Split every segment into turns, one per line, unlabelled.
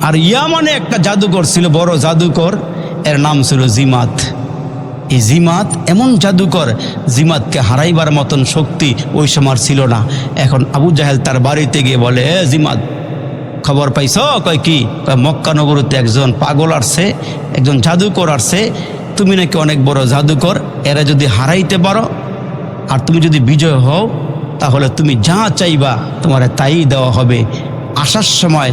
আর ইয়ামানে একটা জাদুকর ছিল, বড় জাদুকর, এর নাম ছিল জিমাত। এই জিমাত এমন জাদুকর, জিমাতকে হারাইবার মতন শক্তি ওই সময় ছিল না। এখন আবু জাহেল তার বাড়িতে গিয়ে বলে, এ জিমাত, খবর পাইছ? কয় কি? কয় মক্কা নগরীতে একজন পাগল আসছে, একজন জাদুকর আসছে, তুমি নাকি অনেক বড় জাদুকর, এরা যদি হারাইতে পারো আর তুমি যদি বিজয় হও তাহলে তুমি যা চাইবা তোমার তাই দেওয়া হবে। আসার সময়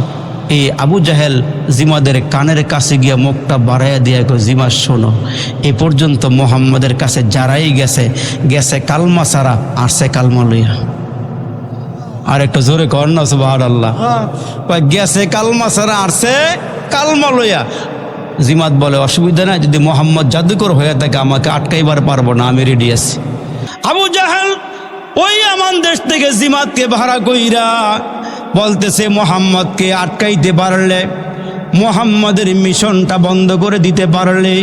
এই আবু জাহেল জিমাদের কানের কাছে গিয়ে মুখটা বাড়াইয়া দিয়ে কয়, জিমাদ শোনো, এ পর্যন্ত মোহাম্মদের কাছে যারাই গেছে গেছে কালমা ছাড়া, আসছে কালমা লইয়া। আর একটা জোরে কর না সুবহানাল্লাহ। কয় গেছে কালমা ছাড়া, আসছে কালমা লইয়া। জিমাদ বলে, অসুবিধা নাই, যদি মোহাম্মদ জাদুকর হয়ে থাকে আমাকে আটকাইবার পারবো না, আমি রেডি আছি। আবু জাহেল ওই আমান দেশ থেকে জিমাদকে ভাড়া কইরা বলতেছে, মোহাম্মদকে আটকাইতে পারলে, মোহাম্মদের মিশনটা বন্ধ করে দিতে পারলে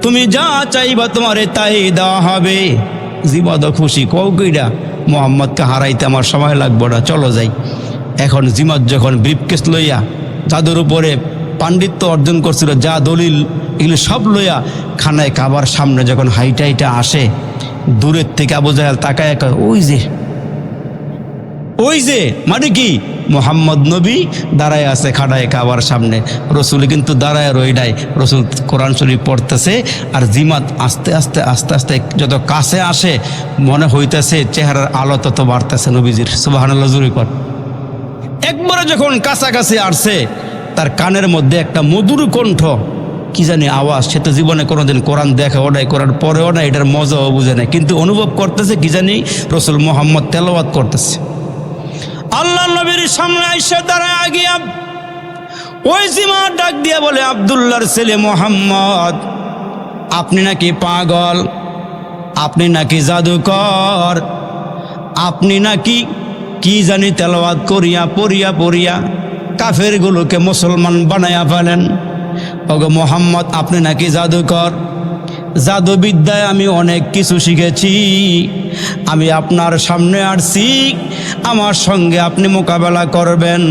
তুমি যা চাইবা তোমারে তাই দেওয়া হবে। জিমাদও খুশি, কও কইরা, মোহাম্মদকে হারাইতে আমার সময় লাগবে না, চলো যাই। এখন জিমাদ যখন ব্রিফকেস লইয়া জাদুর উপরে পাণ্ডিত্য অর্জন করছিল, যা দলিল এগুলো সব লইয়া খানায় কাবার সামনে যখন হাইটা আসে, দূরের থেকে আবু জাহেল তাকায়, ওই যে মানে কি, মোহাম্মদ নবী দাঁড়ায় আছে খানায় কাবার সামনে, রসুল কিন্তু দাঁড়ায় রই নাই, রসুল কোরআন শরীফ পড়তেছে। আর জিমাত আস্তে আস্তে আস্তে আস্তে যত কাছে আসে মনে হইতেছে চেহারার আলো তত বাড়তেছে নবীজির। সুবহানাল্লাহ জুরি কর। একবারে যখন কাছাকাছি আসছে, তার কানের মধ্যে একটা মধুর কণ্ঠ, কি জানি আওয়াজ, সে তো জীবনে কোনোদিন কোরআন দেখাও নাই, কোরআন পড়েও না, এটার মজাও বুঝে নাই, কিন্তু অনুভব করতেছে কি জানি রসুল মোহাম্মদ তেলাওয়াত করতেছে। আল্লাহ নবীর সামনে আইসা দাঁড়ায় গিয়া ওই জিমাত ডাক দিয়া বলে, আব্দুল্লাহর ছেলে মোহাম্মদ, আপনি নাকি পাগল, আপনি নাকি জাদুকর, আপনি নাকি কি জানি তেলাওয়াত করিয়া পড়িয়া পড়িয়া কাফেরগুলোকে মুসলমান বানাইয়া ফেলেন। ওগো মোহাম্মদ, আপনি নাকি জাদুকর, জাদুবিদ্যায় আমি অনেক কিছু শিখেছি, আমি আপনার সামনে আসছি, আমার সঙ্গে আপনি মোকাবেলা করবেন।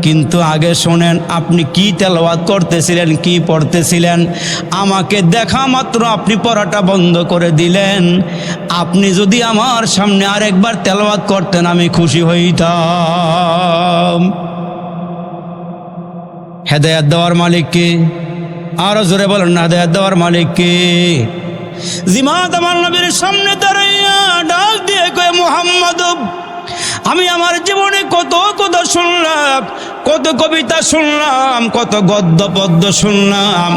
কিন্তু আগে শোনেন, আপনি কি তেলাওয়াত করতেছিলেন, কি পড়তেছিলেন, আমাকে দেখা মাত্র আপনি পড়াটা বন্ধ করে দিলেন। আপনি যদি আমার সামনে আরেকবার তেলাওয়াত করতেন আমি খুশি হইতাম। হেদায়েত দেওয়ার মালিক কে? আরো জোরে বলেন না, হেদায়েত দেওয়ার মালিক কে? জিমাত আমার নবীর সামনে দাঁড়াইয়া ডাক দিয়ে কয়, মুহাম্মদ, আমি আমার জীবনে কত কথা শুনলাম, কত কবিতা শুনলাম, কত গদ্য পদ্য শুনলাম,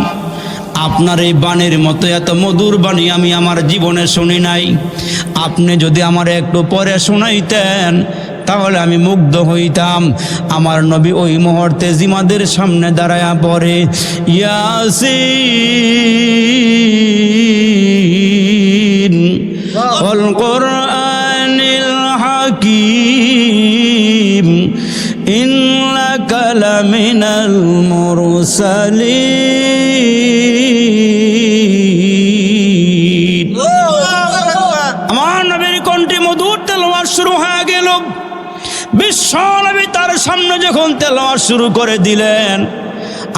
আপনার এই বাণীর মতো এত মধুর বাণী আমি আমার জীবনে শুনি নাই। আপনি যদি আমার একটু পরে শোনাইতেন তাহলে আমি মুগ্ধ হইতাম। আমার নবী ওই মুহূর্তে জিমাদের সামনে দাঁড়ায়া পড়ে, ইয়াসিন ওয়াল কুরআনিল হাকীম ইন্নাকা লামিনাল মুরসালিন। আমার নবীর কণ্ঠে মধুর তেলাওয়াত শুরু হয়ে গেল। বিশ্বনবী তার সামনে যখন তেলাওয়াত শুরু করে দিলেন,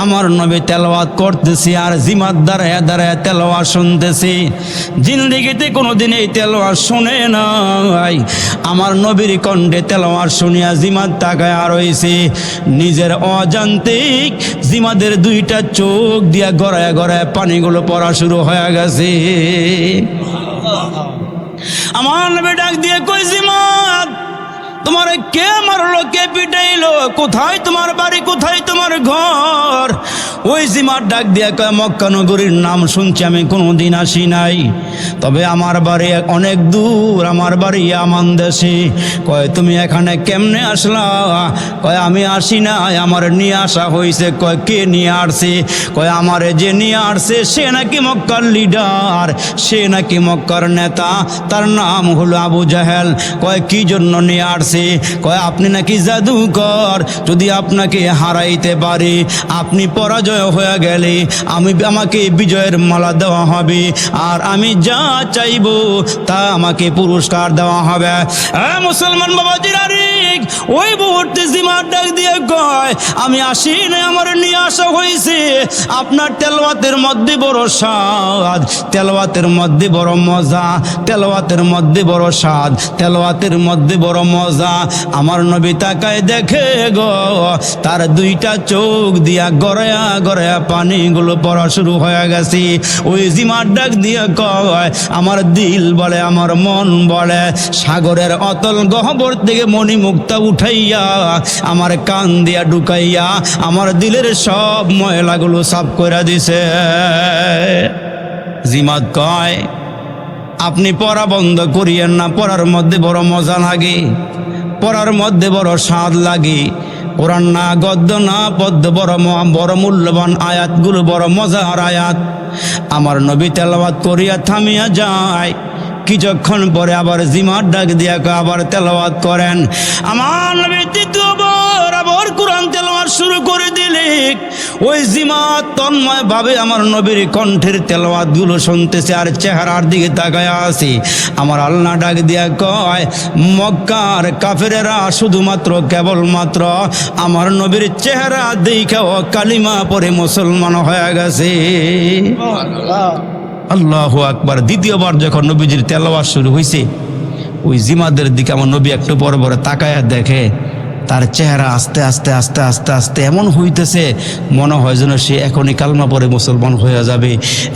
আমার নবী তেলাওয়াত করতেছি আর জিমাত দাঁড়ায় দাঁড়ায় তেলাওয়াত শুনতেছি। জিন্দেগিতে কোনোদিন এই তেলাওয়াত শুনে নাই। আমার নবীর কণ্ঠে তেলাওয়াত শুনিয়া জিমাত তাকায় রইছে। নিজের অজান্তিক জিমাদের দুইটা চোখ দিয়া গড়ায় গড়ায় পানিগুলো পড়া শুরু হয়ে গেছে। আমার নবী ডাক দিয়ে কই, জিমাত, তোমার কে মারলো, কে পিটাইলো, কোথায় তোমার বাড়ি, কোথায় তোমার ঘর? ওই জিমাত ডাক দিয়া কয়, মক্কা নগরীর নাম শুনছি, আমি কোনোদিন আসি নাই, তবে আমার বাড়ি অনেক দূর, আমার বাড়ি আমান দেশে। কয় তুমি এখানে কেমনে আসলা? কয় আমি আসি নাই, আমার নিয়ে আসা হয়েছে। কয় কে নিয়ে আসছে? কয় আমারে যে নিয়ে আসছে সে নাকি মক্কার লিডার, সে নাকি মক্কার নেতা, তার নাম হলো আবু জাহেল। কয় কি জন্য নিয়ে আসছে? দিছে, কয় আপনি নাকি জাদুকর, যদি আপনাকে হারাইতে পারি, আপনি পরাজয় হয়ে গেলে আমাকে বিজয়ের মালা দেওয়া হবে, আর আমি যা চাইব তা আমাকে পুরস্কার দেওয়া হবে। মুসলমান বাবাজিরা রে, ওই মুহূর্তে জিমাত ডাক দিয়ে কয়, আমি আসি না, আমার নিয়ে আসা হয়েছে। আপনার তেলাওয়াতের মধ্যে বড় স্বাদ, তেলাওয়াতের মধ্যে বড় মজা, তেলাওয়াতের মধ্যে বড় স্বাদ, তেলাওয়াতের মধ্যে বড় মজা। আমার নবী তাকায় দেখে গো, তার দুইটা চোখ দিয়া গড়ায়া গড়ায়া পানিগুলো পড়া শুরু হয়ে গেছে। ওই জিমাত ডাক দিয়ে কয়, আমার দিল বলে, আমার মন বলে, সাগরের অতল গহ্বর থেকে মণিমুক্তা উঠাইয়া আমার কান দিয়া ঢুকাইয়া আমার দিলের সব ময়লাগুলো সাফ করে দিছে। জিমাত কয়, আপনি পড়া বন্ধ করিয়েন না, পড়ার মধ্যে বড় মজা লাগে, পড়ার মধ্যে বড় স্বাদ লাগে। কোরআন না গদ্য না পদ্য, বড় মূল্যবান আয়াতগুলো বড় মজার আয়াত। আমার নবী তেলাওয়াত করিয়া থামিয়া যায়, কিছুক্ষণ পরে আবার জিমাত ডাক দিয়া আবার তেলাওয়াত করেন। আমার নবী দ্বিতীয়বার আবার কোরআন তেলাওয়াত শুরু করে দিলে ওই জিমাত তন্ময় ভাবে আমার নবীর কণ্ঠের তেলাওয়াত গুলো শুনতেছে আর চেহারার দিকে তাকায় আছে। আমার আল্লাহ ডাক দিয়া কয়, মক্কার কাফেরেরা শুধুমাত্র কেবলমাত্র আমার নবীর চেহারা দেখে কালিমা পরে মুসলমান হয়ে গেছে। আল্লাহু আকবার। দ্বিতীয়বার যখন নবীজির তেলাওয়াত শুরু হয়েছে, ওই জিমাদের দিকে আমার নবী একটু পরে পরে তাকায়া দেখে তার চেহারা আস্তে আস্তে আস্তে আস্তে আস্তে এমন হইতেছে, মনে হয় যেন সে এখনই কালমা পরে মুসলমান হয়ে যাবে।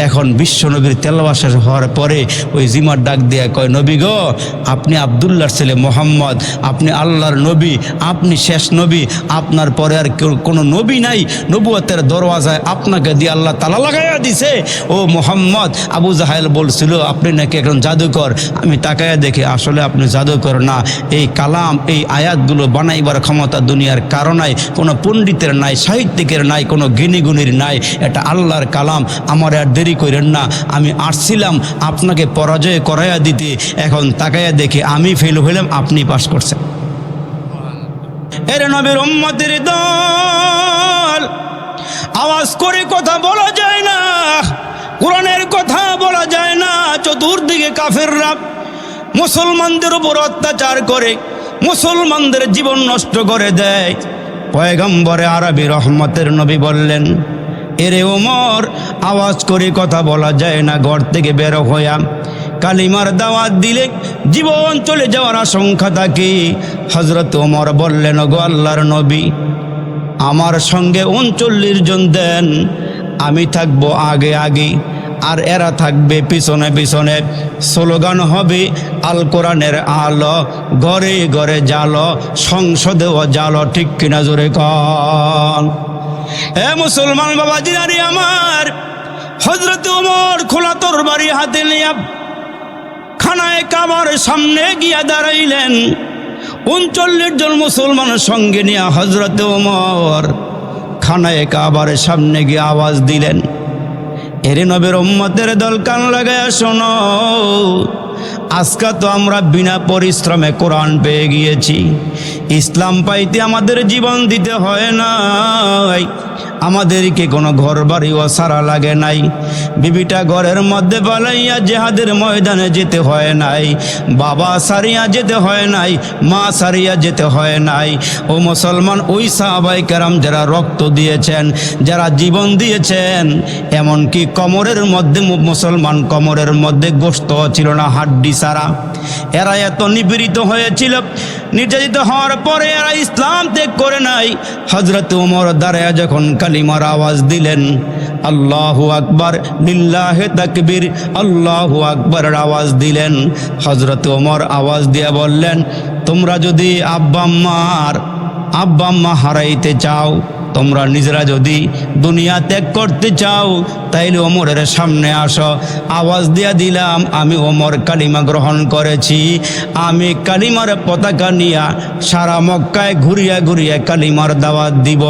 এখন বিশ্ব নবীর তেলাওয়াত শেষ হওয়ার পরে ওই জিমার ডাক দিয়ে কয়, নবী গো, আপনি আব্দুল্লাহর ছেলে মোহাম্মদ, আপনি আল্লাহর নবী, আপনি শেষ নবী, আপনার পরে আর কোনো নবী নাই। নবুয়তের দরওয়াজায় আপনাকে দিয়ে আল্লাহ তালা লাগাইয়া দিছে। ও মোহাম্মদ, আবু জাহেল বলছিল আপনি নাকি এখন জাদুকর। আমি তাকায়া দেখি আসলে আপনি জাদুকর না, এই কালাম, এই আয়াতগুলো বানাইবার ক্ষমতা দুনিয়ার কারো নাই, কোনো পণ্ডিতের নাই, সাহিত্যিকের নাই, কোনো জ্ঞানীগুণীর নাই, এটা আল্লাহর কালাম। আমার আর দেরি করেন না, আমি আসছিলাম আপনাকে পরাজয় করাইয়া দিতে, এখন তাকাইয়া দেখি আমি ফেল হইলাম, আপনি পাস করছেন। এর নবীর উম্মতের দল, আওয়াজ করে কথা বলা যায় না, কোরআনের কথা বলা যায় না। চতুর্দিকে কাফেররা মুসলমানদের উপর অত্যাচার করে, মুসলমানদের জীবন নষ্ট করে দেয়। পয়গম্বরে আরবি রহমতের নবী বললেন, এরে ওমর, আওয়াজ করে কথা বলা যায় না, ঘর থেকে বের হইয়া কালিমার দাওয়াত দিলে জীবন চলে যাওয়ার আশঙ্কা থাকে। হযরত ওমর বললেন, গো আল্লাহর নবী, আমার সঙ্গে 39 জন দেন, আমি থাকবো আগে আগে আর এরা থাকবে পিছনে পিছনে। স্লোগান হবে আল কোরআনের আলো, ঘরে ঘরে জালো, সংসদেও জালো। ঠিক কিনা জোরে কন। হে মুসলমান বাবাজিরা রে আমার, হযরত ওমর খোলা তরবারি হাতে নিয়ে খানায়ে কাবার সামনে গিয়া দাঁড়াইলেন। 39 জন মুসলমানের সঙ্গে নিয়ে হযরত ওমর খানায়ে কাবার সামনে গিয়ে আওয়াজ দিলেন, এরে নবীর উম্মতের দল, কান লাগায়া শোনো, আজকে তো আমরা বিনা পরিশ্রমে কোরআন পেয়ে গিয়েছি। ইসলাম পাইতে আমাদের জীবন দিতে হয় নাই, আমাদেরকে কোনো ঘর বাড়িও সারা লাগে নাই, বিবিটা ঘরের মধ্যে পালাইয়া জেহাদের ময়দানে যেতে হয় নাই, বাবা সারিয়া যেতে হয় নাই, মা সারিয়া যেতে হয় নাই। ও মুসলমান, ওই সাহাবায়ে কেরাম যারা রক্ত দিয়েছেন, যারা জীবন দিয়েছেন, এমনকি কোমরের মধ্যে, মুসলমান কোমরের মধ্যে গোশত ছিল না, হাড্ডি ছাড়া। এরা এত নিপীড়িত হয়েছিল, নির্যাতিত হওয়ার পরে এরা ইসলাম ত্যাগ করে নাই। হযরত ওমর দাঁড়ায়া যখন কালিমার আওয়াজ দিলেন, আল্লাহু আকবার, লিল্লাহে তাকবীর, আল্লাহু আকবারের আওয়াজ দিলেন, হযরত ওমর আওয়াজ দিয়া বললেন, তোমরা যদি আব্বা আম্মা হারাইতে চাও, তোমরা নিজেরা যদি দুনিয়া ত্যাগ করতে চাও তাইলে ওমরের সামনে আসো। আওয়াজ দিয়া দিলাম, আমি ওমর কালিমা গ্রহণ করেছি। আমি কালিমার পতাকা নিয়া সারা মক্কায় ঘুরিয়া ঘুরিয়া কালিমার দাওয়াত দিব।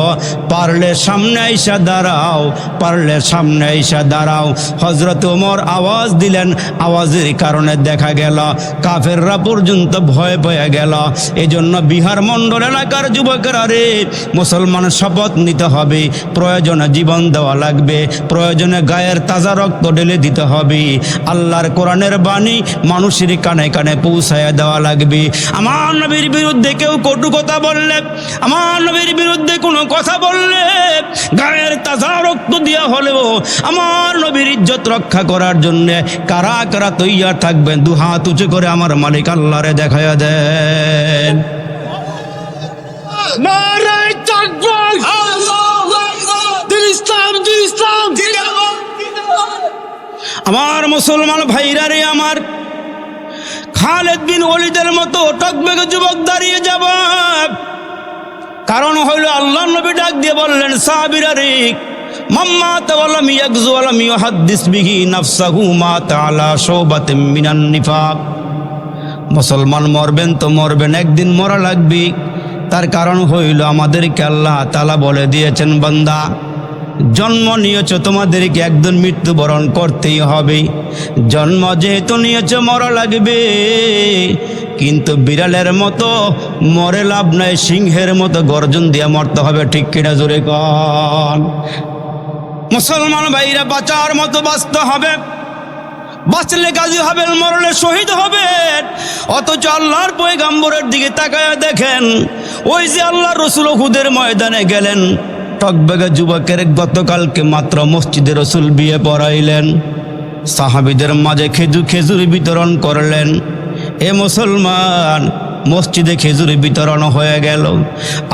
পারলে সামনে আইসা দাঁড়াও, পারলে সামনে আইসা দাঁড়াও। হযরত ওমর আওয়াজ দিলেন, আওয়াজের কারণে দেখা গেল কাফেররা পর্যন্ত ভয় পেয়ে গেল। এজন্য বিহার মণ্ডল এলাকার যুবকেরা রে, মুসলমান শপথ নিতে হবে, প্রয়োজনে জীবন দেওয়া লাগবে, প্রয়োজনে গায়ের তাজা রক্ত ঢেলে দিতে হবে। আল্লাহর কোরআনের বাণী মানুষের কানে কানে পৌঁছায়া দেওয়া লাগবে। আমার নবীর বিরুদ্ধে কেউ কটু কথা বললে, আমার নবীর বিরুদ্ধে কোনো কথা বললে গায়ের তাজা রক্ত দিয়া হলেও আমার নবীর ইজ্জত রক্ষা করার জন্য কারা কারা তৈয়ার থাকবেন? দু হাত উঁচু করে আমার মালিক আল্লাহরে দেখাইয়া দেন।
নারায়ে তাকবীর, আল্লাহু আকবার, দিন ইসলাম, দিন ইসলাম,
আমার মুসলমান ভাইরা রে, আমার খালেদ বিন ওয়ালিদের মতো টকবগে যুবক দাঁড়িয়ে যাব। কারণ হইল আল্লাহর নবী ডাক দিয়ে বললেন, সাহাবীরা রে, মাম্মা তাওয়ালাম ইয়াগজু ওয়ালাম ইউহাদ্দিস বিহি নাফসাহু মা তাআলা শুবাতিন মিনান নিফাক। মুসলমান মরবেন তো মরবেন, একদিন মরা লাগবে। তার কারণ হইল আমাদেরকে আল্লাহ তাআলা বলে দিয়েছেন, বান্দা জন্ম নিয়েছ, তোমাদেরকে একদিন মৃত্যুবরণ করতেই হবে। জন্ম যেহেতু নিয়েছ মরা লাগবে, কিন্তু বিড়ালের মতো মরে লাভ নাই, সিংহের মতো গর্জন দিয়ে মরতে হবে। ঠিক কিনা জোরে কন? মুসলমান ভাইরা বাঁচার মতো বাঁচতে হবে, বাঁচলে গাজী হবেন, মরলে শহীদ হবেন। অথচ আল্লাহর পয়গম্বরের দিকে তাকায় দেখেন, ওই যে আল্লাহ রসুল উহুদের ময়দানে গেলেন, টকবগে যুবকের গতকালকে মাত্র মসজিদে রসুল বিয়ে পড়াইলেন, সাহাবীদের মাঝে খেজুর বিতরণ করলেন। এ মুসলমান, মসজিদে খেজুর বিতরণ হয়ে গেল।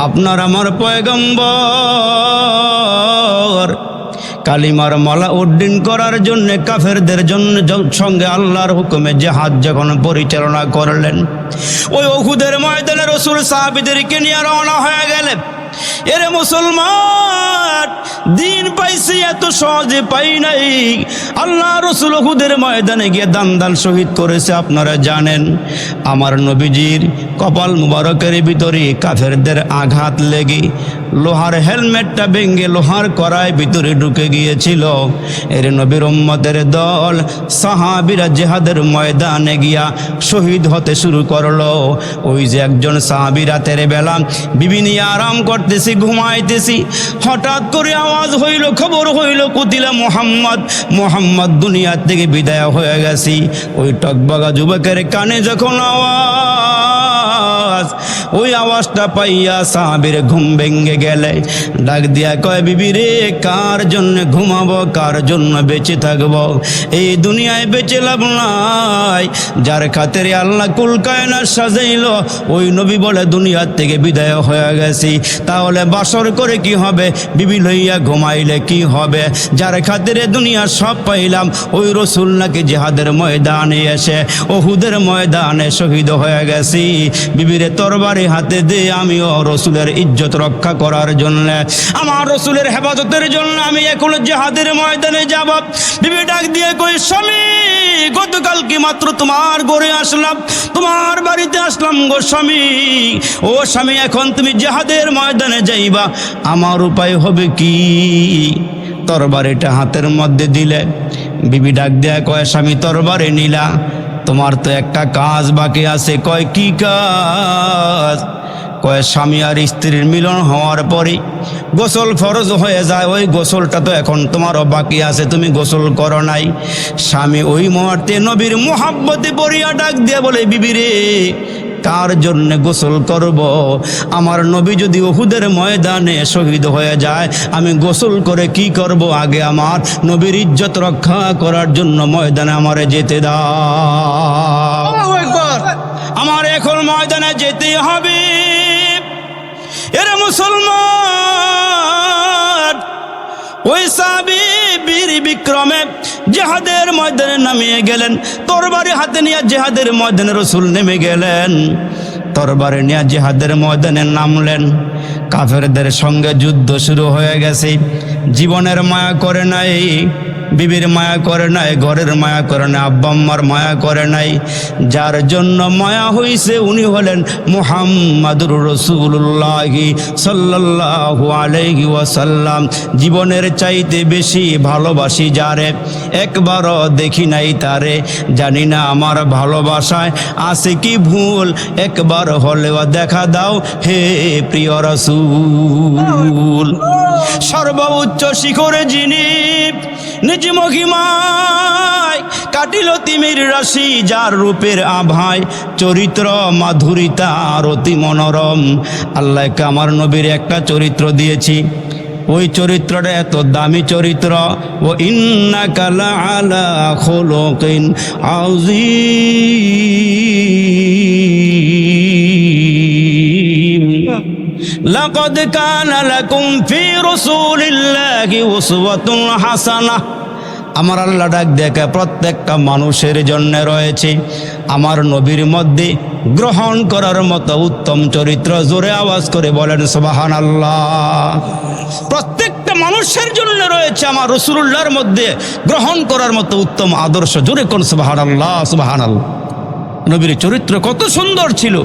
আপনার আমার পয়গম্বর কালিমার মালা উড্ডীন করার জন্য কাফেরদের জন্য সঙ্গে আল্লাহর হুকুমে জিহাদ যখন পরিচালনা করলেন, ওই উহুদের ময়দানে রাসূল সাহাবীদেরকে নিয়ে রওনা হয়ে গেলেন। এরে মুসলমান, দিন পাইছি এত সহজে পাই নাই। আল্লাহ রসুল উহুদের ময়দানে গিয়ে দান্দাল শহীদ করেছে। আপনারা জানেন, আমার নবীজির কপাল মুবারকের ভিতরে কাফেরদের আঘাত লেগে লোহার হেলমেটটা ভেঙে লোহার কড়াই ভিতরে ঢুকে গিয়েছিল। এর নবীর উম্মতের দল সাহাবীরা জিহাদের ময়দানে গিয়া শহীদ হতে শুরু করলো। ওই যে একজন সাহাবী রাতের বেলা বিবি নিয়ে আরাম করতেছি, ঘুমাইতেছি, হঠাৎ করে আওয়াজ হইল, খবর হইল কুতিলা মুহাম্মদ, মুহাম্মদ দুনিয়া থেকে বিদায় হয়ে গেছি। ওই টকবগা যুবকের কানে যখন আওয়াজ, ওই আওয়াজটা পাইয়া সাহাবীর ঘুম ভেঙে গেলে ডাক দিয়া কয়, বিবি রে, কার জন্য ঘুমাবো, কার জন্য বেঁচে থাকবো? এই দুনিয়ায় বেঁচে লাভ নাই। যার খাতিরে আল্লাহ কুল কায়নাত সাজাইলো, ওই নবী বলে দুনিয়ার থেকে বিদায় হয়ে গেছি, তাহলে বাসর করে কি হবে? বিবি লইয়া ঘুমাইলে কি হবে? যার খাতিরে দুনিয়া সব পাইলাম, ওই রসুল নাকি জিহাদের ময়দানে এসে উহুদের ময়দানে শহীদ হয়ে গেছি। বিবিরে তরবারি হাতে দে, আমিও রসুলের ইজ্জত রক্ষা করার জন্য, আমার রসুলের হেফাজতের জন্য আমি এখন জিহাদের ময়দানে যাব। বিবি ডাক দিয়ে কই, স্বামী, গতকালকে মাত্র তোমার ঘরে আসলাম, তোমার বাড়িতে আসলাম গো স্বামী। ও স্বামী, এখন তুমি জিহাদের ময়দানে যাইবা, আমার উপায় হবে কি? তরবারিটা হাতের মধ্যে দিলে বিবি ডাক দেয়া কয়, স্বামী তরবারি নিলা, তোমার তো একটা কাজ বাকি আছে। কয়, কি কাজ? কয়, স্বামী আর স্ত্রীর মিলন হওয়ার পরে গোসল ফরজ হয়ে যায়, ওই গোসলটা তো এখন তোমারও বাকি আছে, তুমি গোসল করো নাই। স্বামী ওই মুহূর্তে নবীর মুহাব্বতে পড়িয়া ডাক দিয়ে বলে, বিবি রে, কার জন্য গোসল করব? আমার নবী যদি উহুদের ময়দানে শহীদ হয়ে যায়, আমি গোসল করে কি করব? আগে আমার নবীর ইজ্জত রক্ষা করার জন্য ময়দানে আমারে যেতে দাও। আমার এখন ময়দানে যেতে হবে। এরে মুসলমান, ওই সাহাবী বীর বিক্রমে জিহাদের ময়দানে নামিয়ে গেলেন, তরবারি হাতে নিয়ে জিহাদের ময়দানে রাসূল নেমে গেলেন। তরবারি নিয়ে জিহাদের ময়দানে নামলেন। কাফেরদের সঙ্গে যুদ্ধ শুরু হয়ে গেছে। জীবনের মায়া করে নাই, বিবির মায়া করে নাই, ঘরের মায়া করে নাই, আব্বা আম্মার মায়া করে নাই। যার জন্য মায়া হইছে উনি হলেন মুহাম্মাদুর রাসূলুল্লাহ সাল্লাল্লাহু আলাইহি ওয়াসাল্লাম। জীবনের চাইতে বেশি ভালোবাসি যারে, একবারও দেখি নাই তারে। জানি না আমার ভালোবাসায় আছে কি ভুল, একবার হলেও দেখা দাও হে প্রিয় রাসূল। সর্বোচ্চ শিখরে যিনি নিজ মহিমায় কাটিল তিমির রাশি, যার রূপের আভায় চরিত্র মাধুরিতার অতি মনোরম। আল্লাহকে আমার নবীর একটা চরিত্র দিয়েছি, ওই চরিত্রটা এত দামি চরিত্র। ও ইন্নাকা লাআলা খুলুকিন আযীম। লাকাদ কানা লাকুম ফি রাসূলিল্লাহি উসওয়াতুন হাসানাহ। আমার আল্লাহ ডাক দেখে প্রত্যেকটা মানুষের জন্য রয়েছে আমার নবীর মধ্যে গ্রহণ করার মতো উত্তম চরিত্র। জোরে আওয়াজ করে বলেন সুবহানাল্লাহ। প্রত্যেকটা মানুষের জন্য রয়েছে আমার রাসূলুল্লাহর মধ্যে গ্রহণ করার মতো উত্তম আদর্শ। জোরে কোন সুবহানাল্লাহ, সুবহানাল্লাহ। নবীর চরিত্র কত সুন্দর ছিল,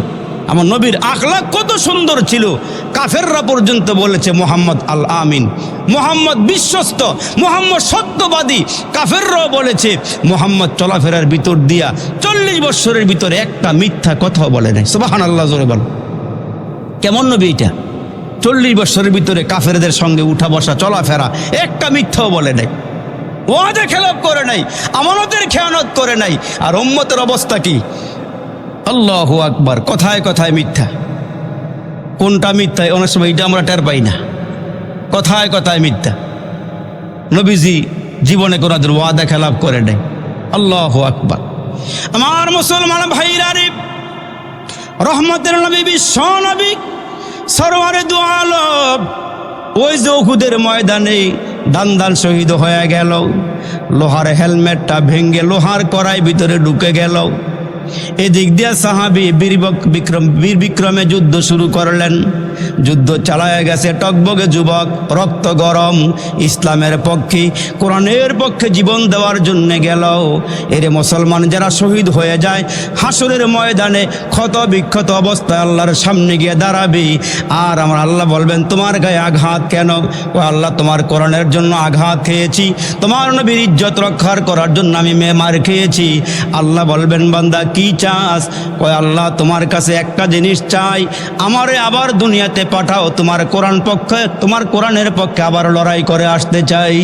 আমার নবীর আখলাক কত সুন্দর ছিল। কাফেররা পর্যন্ত বলেছে মোহাম্মদ আল আমিন, মোহাম্মদ বিশ্বস্ত, মোহাম্মদ সত্যবাদী। কাফেররাও বলেছে মোহাম্মদ চলাফেরার ভিতর দিয়া 40 বছরের ভিতরে একটা মিথ্যা কথাও বলে নাই। সুবহানাল্লাহ, জোরে বল। কেমন নবী এটা? 40 বছরের ভিতরে কাফেরদের সঙ্গে উঠা বসা চলাফেরা, একটা মিথ্যাও বলে নাই, ওয়াদা খেলাপ করে নাই, আমানতের খেয়ানত করে নাই। আর উম্মতের অবস্থা কি? আল্লাহু আকবার। কথায় কথায় মিথ্যা। কোনটা মিথ্যা অনেক সময় এটা আমরা টের পাই না। কথায় কথায় মিথ্যা। নবীজি জীবনে কোনদিন ওয়াদা খেলাপ করে নাই। আল্লাহু আকবার। আমার মুসলমান ভাইরা রে, রহমতের নবী, বিশ্ব নবী, সরওয়ারে দু আলম ওই যে উহুদের ময়দানে দান শহীদ হয়ে গেল। লোহার হেলমেটটা ভেঙে লোহার কড়াই ভিতরে ঢুকে গেল। এদিক দিয়ে সাহাবী বীর বিক্রমে যুদ্ধ শুরু করলেন। যুদ্ধ চালায় গেছে টকবগে যুবক, রক্ত গরম, ইসলামের পক্ষে, কোরআনের পক্ষে জীবন দেওয়ার জন্য গেল। এর মুসলমান যারা শহীদ হয়ে যায় হাসরের ময়দানে ক্ষত বিক্ষত অবস্থায় আল্লাহর সামনে গিয়ে দাঁড়াবি। আর আমার আল্লাহ বলবেন তোমার গায়ে আঘাত কেন? ও আল্লাহ, তোমার কোরআনের জন্য আঘাত খেয়েছি, তোমার নবীর ইজ্জত রক্ষার করার জন্য আমি মার খেয়েছি। আল্লাহ বলবেন বান্দা কি চাস? কয় আল্লাহ তোমার কাছে একটা জিনিস চাই, আমারে আবার দুনিয়াতে পাঠাও, তোমার কোরআন পক্ষে, তোমার কোরআনের পক্ষে আবার লড়াই করে আসতে চাই,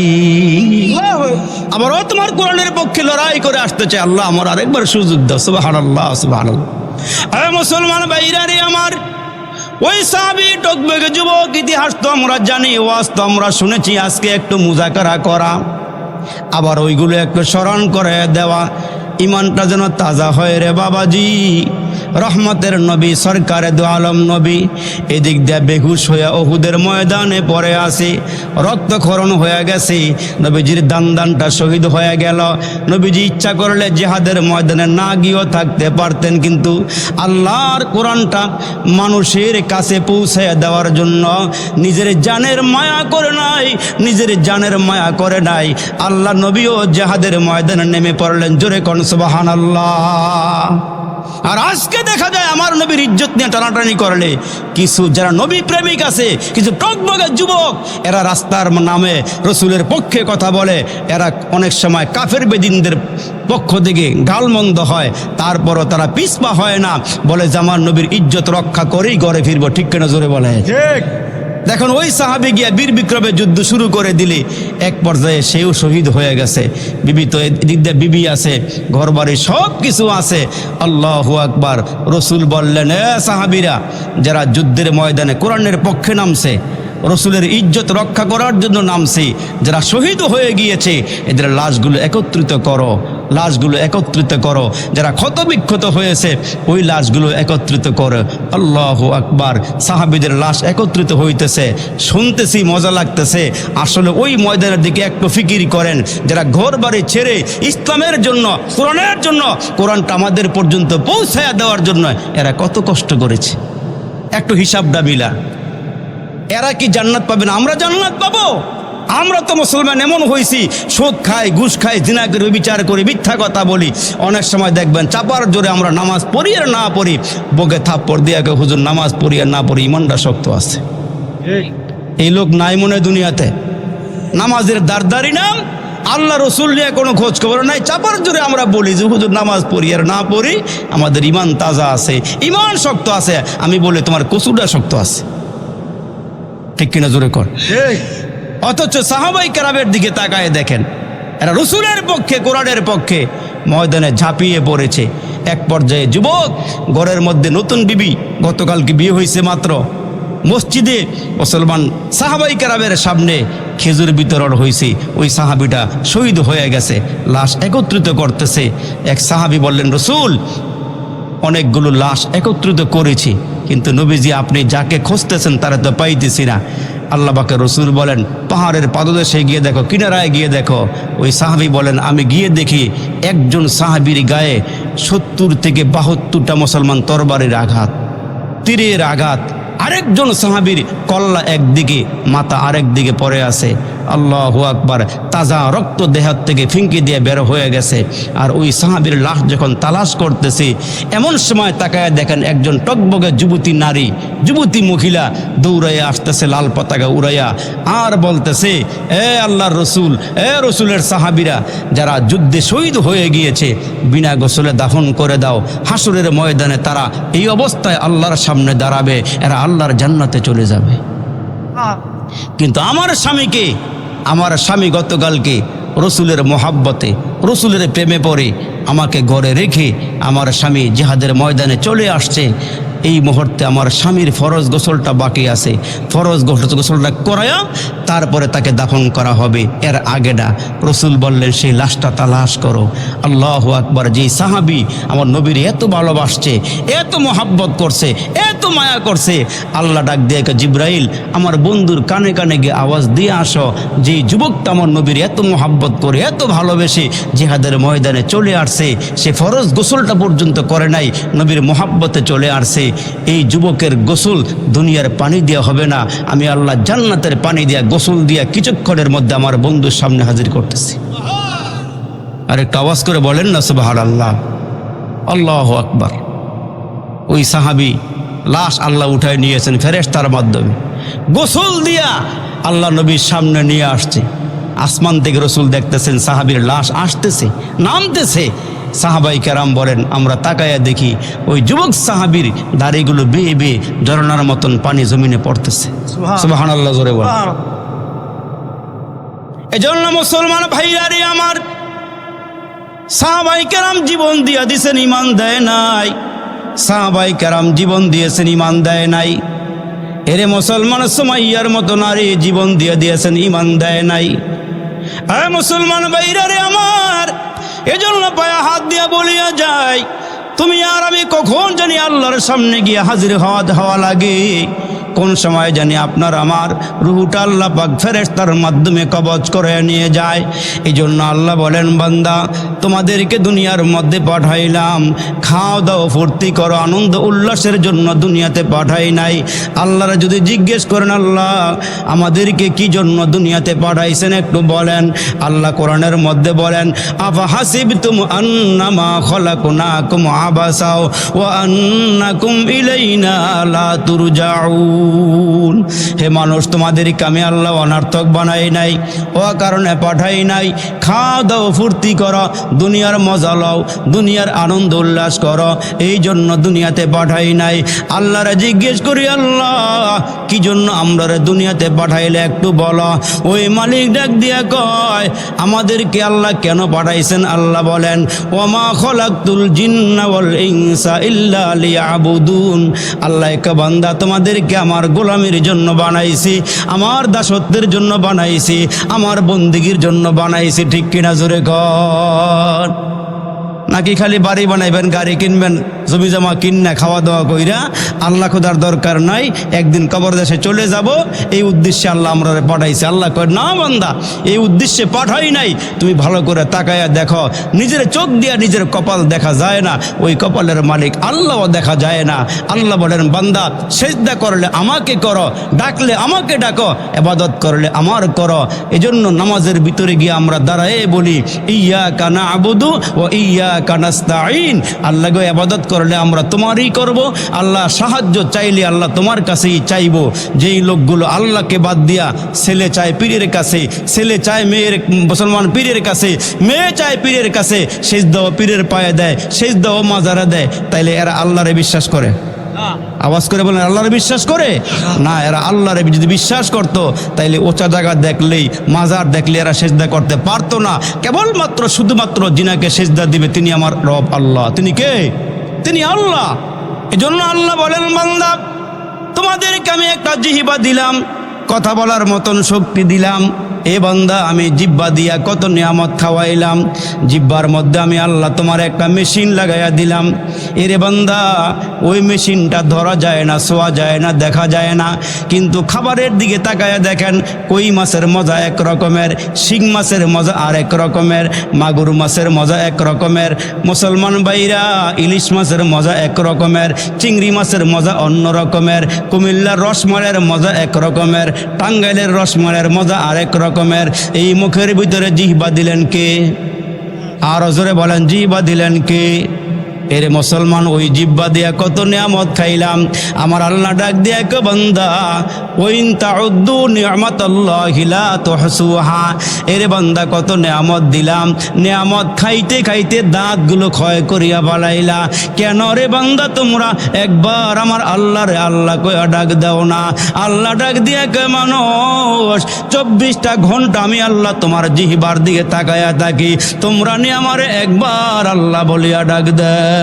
আবারও তোমার কোরআনের পক্ষে লড়াই করে আসতে চাই। আল্লাহ আমার আরেকবার সুযোগ দাও। সুবহানাল্লাহ, সুবহানাল্লাহ। আরে মুসলমান ভাইরা রে আমার, ওই সাহাবী টকবগে যুবক, ইতিহাস তো আমরা জানি, ওয়াজ তো আমরা শুনেছি। আজকে একটু মুজাকারা করা, আবার ওইগুলো একটু স্মরণ করে দেওয়া, ইমানটা যেন তাজা হয় রে বাবাজি। রহমতের নবী, সরকারে দু আলম নবী এদিক দিয়ে বেহুশ হয়ে উহুদের ময়দানে পড়ে আসে, রক্তক্ষরণ হয়ে গেছে, নবীজির দানটা শহীদ হয়ে গেল। নবীজি ইচ্ছা করলে জিহাদের ময়দানে না গিয়েও থাকতে পারতেন, কিন্তু আল্লাহর কোরআনটা মানুষের কাছে পৌঁছে দেওয়ার জন্য নিজের জানের মায়া করে নাই, নিজের জানের মায়া করে নাই। আল্লাহ নবীও জিহাদের ময়দানে নেমে পড়লেন। জোরে কোন সুবহানাল্লাহ। আর আজকে দেখা যায় আমার নবীর ইজ্জত নিয়ে টানাটানি করলে কিছু যারা নবী প্রেমিক আছে, কিছু টকবগে যুবক, এরা রাস্তার নামে রসুলের পক্ষে কথা বলে। এরা অনেক সময় কাফের বেদিনদের পক্ষ থেকে গালমন্দ হয়, তারপরও তারা পিছপা হয় না, বলে যে আমার নবীর ইজ্জত রক্ষা করেই ঘরে ফিরবো। ঠিক কেন? জোরে বলে। ঠিক। দেখুন ওই সাহাবী গিয়া বীর বিক্রমে যুদ্ধ শুরু করে দিলে এক পর্যায়ে সেও শহীদ হয়ে গেছে। বিবি তো এদিক দিয়ে বিবি আছে, ঘরবাড়ি সব কিছু আছে। আল্লাহু আকবার। রসুল বললেন, এ সাহাবীরা, যারা যুদ্ধের ময়দানে কোরআনের পক্ষে নামছে, রসুলের ইজ্জত রক্ষা করার জন্য নামছে, যারা শহীদ হয়ে গিয়েছে, এদের লাশগুলো একত্রিত করো, লাশগুলো একত্রিত করো, যারা ক্ষতবিক্ষত হয়েছে ওই লাশগুলো একত্রিত করো। আল্লাহু আকবার। সাহাবীদের লাশ একত্রিত হইতেছে, শুনতেছি মজা লাগতেছে। আসলে ওই ময়দানের দিকে একটু ফিকির করেন, যারা ঘর বাড়ি ছেড়ে ইসলামের জন্য, কোরআনের জন্য, কোরআনটা আমাদের পর্যন্ত পৌঁছায়া দেওয়ার জন্য এরা কত কষ্ট করেছে। একটু হিসাবটা মিলা। এরা কি জান্নাত পাবে না? আমরা জান্নাত পাবো? আমরা তো মুসলমান এমন হয়েছি, সুদ খাই, ঘুষ খাই, জিনা করে, বিচার করি, মিথ্যা কথা বলি। অনেক সময় দেখবেন চাপার জোরে আমরা নামাজ পড়ি আর না পড়ি, বকে থাপ্পড় দিয়ে হুজুর নামাজ পড়ি আর না পড়ি, ইমানটা শক্ত আছে। এই লোক নাই মনে দুনিয়াতে। নামাজের দারদারি নাম, আল্লাহ রসুল নিয়ে কোনো খোঁজ খবর নাই, চাপার জোরে আমরা বলি যে হুজুর নামাজ পড়ি আর না পড়ি, আমাদের ইমান তাজা আছে, ইমান শক্ত আছে। আমি বলি তোমার কসুরটা শক্ত আছে, ঠিক কিনা জোরে কর। অথচ সাহাবাই কেরামের দিকে তাকায় দেখেন, এরা রসুলের পক্ষে, কোরআনের পক্ষে ময়দানে ঝাঁপিয়ে পড়েছে। এক পর্যায়ে যুবক, ঘরের মধ্যে নতুন বিবি, গতকালকে বিয়ে হয়েছে মাত্র, মসজিদে মুসলমান সাহাবাই কেরামের সামনে খেজুর বিতরণ হয়েছে, ওই সাহাবিটা শহীদ হয়ে গেছে, লাশ একত্রিত করতেছে। এক সাহাবি বললেন, রসুল অনেকগুলো লাশ একত্রিত করেছি, কিন্তু নবীজি আপনি যাকে খুঁজতেছেন তারা তো পাইতেছি না। আল্লাহ পাকের রসুল বলেন, পাহাড়ের পাদদেশে গিয়ে দেখো, কিনারায় গিয়ে দেখো। ওই সাহাবি বলেন, আমি গিয়ে দেখি একজন সাহাবির গায়ে 70 থেকে 72টা মুসলমান তরবারির আঘাত, তীরের আঘাত। আরেকজন সাহাবীর কল্লা একদিকে, মাথা আরেক দিকে পড়ে আছে। আল্লাহু আকবার। তাজা রক্ত দেহাত থেকে ফিঙ্কি দিয়ে বের হয়ে গেছে। আর ওই সাহাবীর লাশ যখন তালাশ করতেছে, এমন সময় তাকায় দেখেন একজন টকবগে যুবতী নারী, যুবতী মহিলা দৌড়াইয়া আসতেছে লাল পতাকা উড়াইয়া, আর বলতেছে, এ আল্লাহর রসুল, এ রসুলের সাহাবীরা, যারা যুদ্ধে শহীদ হয়ে গিয়েছে বিনা গোসলে দাফন করে দাও। হাসরের ময়দানে তারা এই অবস্থায় আল্লাহর সামনে দাঁড়াবে, এরা আল্লাহর জান্নাতে চলে যাবে। কিন্তু আমার স্বামীকে, আমার স্বামী গতকালকে রসুলের মোহাব্বতে, রসুলের প্রেমে পড়ে আমাকে ঘরে রেখে আমার স্বামী জিহাদের ময়দানে চলে আসছে। এই মুহূর্তে আমার স্বামীর ফরজ গোসলটা বাকি আছে, ফরজ গোসলটা করায়া তারপরে তাকে দাফন করা হবে, এর আগে না। রসুল বললেন, সেই লাশটা তালাশ করো। আল্লাহু আকবার। যেই সাহাবি আমার নবীর এত ভালোবাসছে, এত মোহাব্বত করছে, এত মায়া করছে, আল্লাহ ডাক দিয়ে, জিব্রাইল আমার বন্ধুর কানে কানে গিয়ে আওয়াজ দিয়ে আসো, যেই যুবকটা আমার নবীর এত মোহাব্বত করে, এত ভালোবেসে জিহাদের ময়দানে চলে আসছে, সে ফরজ গোসলটা পর্যন্ত করে নাই, নবীর মোহাব্বতে চলে আসছে। এই যুবকের গোসল দুনিয়ার পানি দিয়া হবে না, আমি আল্লাহ জান্নাতের পানি দিয়া, গোসল দিয়া কিছুক্ষণের মধ্যে আমার বন্ধুর সামনে হাজির করতেছি। আর একটা আওয়াজ করে বলেন না সুবহানাল্লাহ, আল্লাহু আকবার। ওই সাহাবী লাশ আল্লাহ উঠায় নিয়েছেন ফেরেশতার মাধ্যমে, গোসল দিয়া আল্লাহ নবীর সামনে নিয়ে আসছে। আসমান থেকে রসুল দেখতেছেন সাহাবীর লাশ আসতেছে, নামতেছে। সাহাবাই কেরাম বলেন, আমরা তাকায়া দেখি ওই যুবক সাহাবীর দাড়িগুলো বেয়ে বেয়ে ঝরনার মতন পানি জমিনে পড়তেছে। সুবহানাল্লাহ জোরে বলেন। এজন্য মুসলমান ভাইরা রে আমার, সাহাবাই কেরাম জীবন দিয়া দিয়েছেন, ইমান দেয় নাই। সাহাবাই কেরাম জীবন দিয়েছেন, ইমান দেয় নাই। এরে মুসলমান, সুমাইয়ার মতো নারী জীবন দিয়ে দিয়েছেন, ইমান দেয় নাই। আরে মুসলমান ভাইরা রে আমার, এজন্য পায়ে হাত দিয়া বলিয়া যায়, তুমি আর আমি কখন জানি আল্লাহর সামনে গিয়ে হাজির হওয়া লাগে, কোন সময় জানি আপনার আমার রুহটা আল্লাহ পাক ফেরেশতার মাধ্যমে কবজ করে নিয়ে যায়। এই জন্য আল্লাহ বলেন, বান্দা তোমাদেরকে দুনিয়ার মধ্যে পাঠাইলাম, খাও দাও ফুর্তি করো, আনন্দ উল্লাসের জন্য দুনিয়াতে পাঠাই নাই। আল্লাহরা যদি জিজ্ঞেস করেন, আল্লাহ আমাদেরকে কি জন্য দুনিয়াতে পাঠাইছেন একটু বলেন, আল্লাহ কোরআনের মধ্যে বলেন, আফা হাসিবতুম আন্নামা খলাকনাকুম আবাসা ওয়া আন্নাকুম ইলাইনা লা তুরজাউন। হে মানুষ, তোমাদেরকে আমি আল্লাহ অনার্থক বানাই নাই, ও কারণে পাঠাই নাই। খাও দাও ফুর্তি করো, দুনিয়ার মজা লও, দুনিয়ার আনন্দ উল্লাস করো, এই জন্য দুনিয়াতে পাঠাই নাই। আল্লাহরা জিজ্ঞেস করি, আল্লাহ কি জন্য আমরা দুনিয়াতে পাঠাইলে একটু বলো। ওই মালিক ডাক দিয়া কয়, আমাদেরকে আল্লাহ কেন পাঠাইছেন? আল্লাহ বলেন, ওমা খলাকতুল জিন্না ওয়াল ইনসা ইল্লা লিয়াবুদুন। আল্লাহ কে বান্দা তোমাদেরকে আমার গোলামির জন্য বানাইছি, আমার দাসত্বের জন্য বানাইছি, আমার বন্দেগীর জন্য বানাইছি, ঠিক কিনা জোরে কর। নাকি খালি বাড়ি বানাইবেন, গাড়ি কিনবেন, জমি জমা কিনা খাওয়া দাওয়া কইরা আল্লাহ খোদার দরকার নাই, একদিন কবর দেশে চলে যাব এই উদ্দেশ্যে আল্লাহ আমরা পাঠাইছে? আল্লাহ কয় না বান্দা, এই উদ্দেশ্যে পাঠাই নাই। তুমি ভালো করে তাকায়া দেখো, নিজের চোখ দিয়া নিজের কপাল দেখা যায় না, ওই কপালের মালিক আল্লাহও দেখা যায় না। আল্লাহ বলেন বান্দা সেজদা করলে আমাকে করো, ডাকলে আমাকে ডাকো, ইবাদত করলে আমার করো। এজন্য নামাজের ভিতরে গিয়ে আমরা দাঁড়ায় বলি ইয়্যাকা না'বুদু ওয়া ইয়্যাকা নাস্তাঈন। আল্লাহ গো ইবাদত করলে আমরা তোমারই করব, আল্লাহ সাহায্য চাইলে আল্লাহ তোমার কাছেই চাইব। যেই লোকগুলো আল্লাহকে বাদ দিয়া ছেলে চায় পীরের কাছে, ছেলে চায় মেয়ের মুসলমান পীরের কাছে, মেয়ে চায় পীরের কাছে, সেজদাও পীরের পায়ে দেয়, সেজদাও মাজারে দেয়, তাইলে এরা আল্লাহরে বিশ্বাস করে? আওয়াজ করে বলেন, আল্লাহরে বিশ্বাস করে না? এরা আল্লাহরে যদি বিশ্বাস করত তাইলে ওচা জায়গা দেখলেই, মাজার দেখলে এরা সেজদা করতে পারতো না। কেবলমাত্র শুধুমাত্র যিনাকে সেজদা দিবে তিনি আমার রব আল্লাহ। তিনি কে? তিনি আল্লাহ। এজন্য আল্লাহ বলেন বান্দা তোমাদেরকে আমি একটা জিহ্বা দিলাম, কথা বলার মতন শক্তি দিলাম। এ বান্দা আমি জিহ্বা দিয়া কত নিয়ামত খাওয়াইলাম, জিহ্বার মধ্যে আমি আল্লাহ তোমার একটা মেশিন লাগাইয়া দিলাম। এরে বান্দা ওই মেশিনটা ধরা যায় না, ছোঁয়া যায় না, দেখা যায় না, কিন্তু খাবারের দিকে তাকায়া দেখেন, কই মাছের মজা এক রকমের, শিং মাছের মজা আর এক রকমের, মাগুর মাছের মজা এক রকমের, মুসলমান ভাইরা ইলিশ মাছের মজা এক রকমের, চিংড়ি মাছের মজা অন্য রকমের, কুমিল্লার রসমালের মজা এক রকমের, টাঙ্গাইলের রসমালের মজা আরেক রকমের। এই মুখের ভিতরে জিহ্বা দিলেন কে? আর জোরে বলেন, জিহ্বা দিলেন কে? এর মুসলমান ওই জিহ্বা দিয়া কত নিয়ামত খাইলাম। আমার আল্লাহ ডাক দিয়া কে বান্দা ওয়াইন তাউদ্দু নি'মাতাল্লাহি লা তুহসুহা। এর বান্দা কত নিয়ামত দিলাম, নিয়ামত খাইতে খাইতে দাঁতগুলো ক্ষয় করিয়া বালাইলা। কেন রে বান্দা তোমরা একবার আমার আল্লাহরে আল্লাহ কইয়া ডাক দাও না? আল্লাহ ডাক দিয়া কে মানুষ 24টা ঘন্টা আমি আল্লাহ তোমার জিহ্বার দিকে তাকায়া থাকি, তোমরা নি আমারে একবার আল্লাহ বলিয়া ডাক দেয়।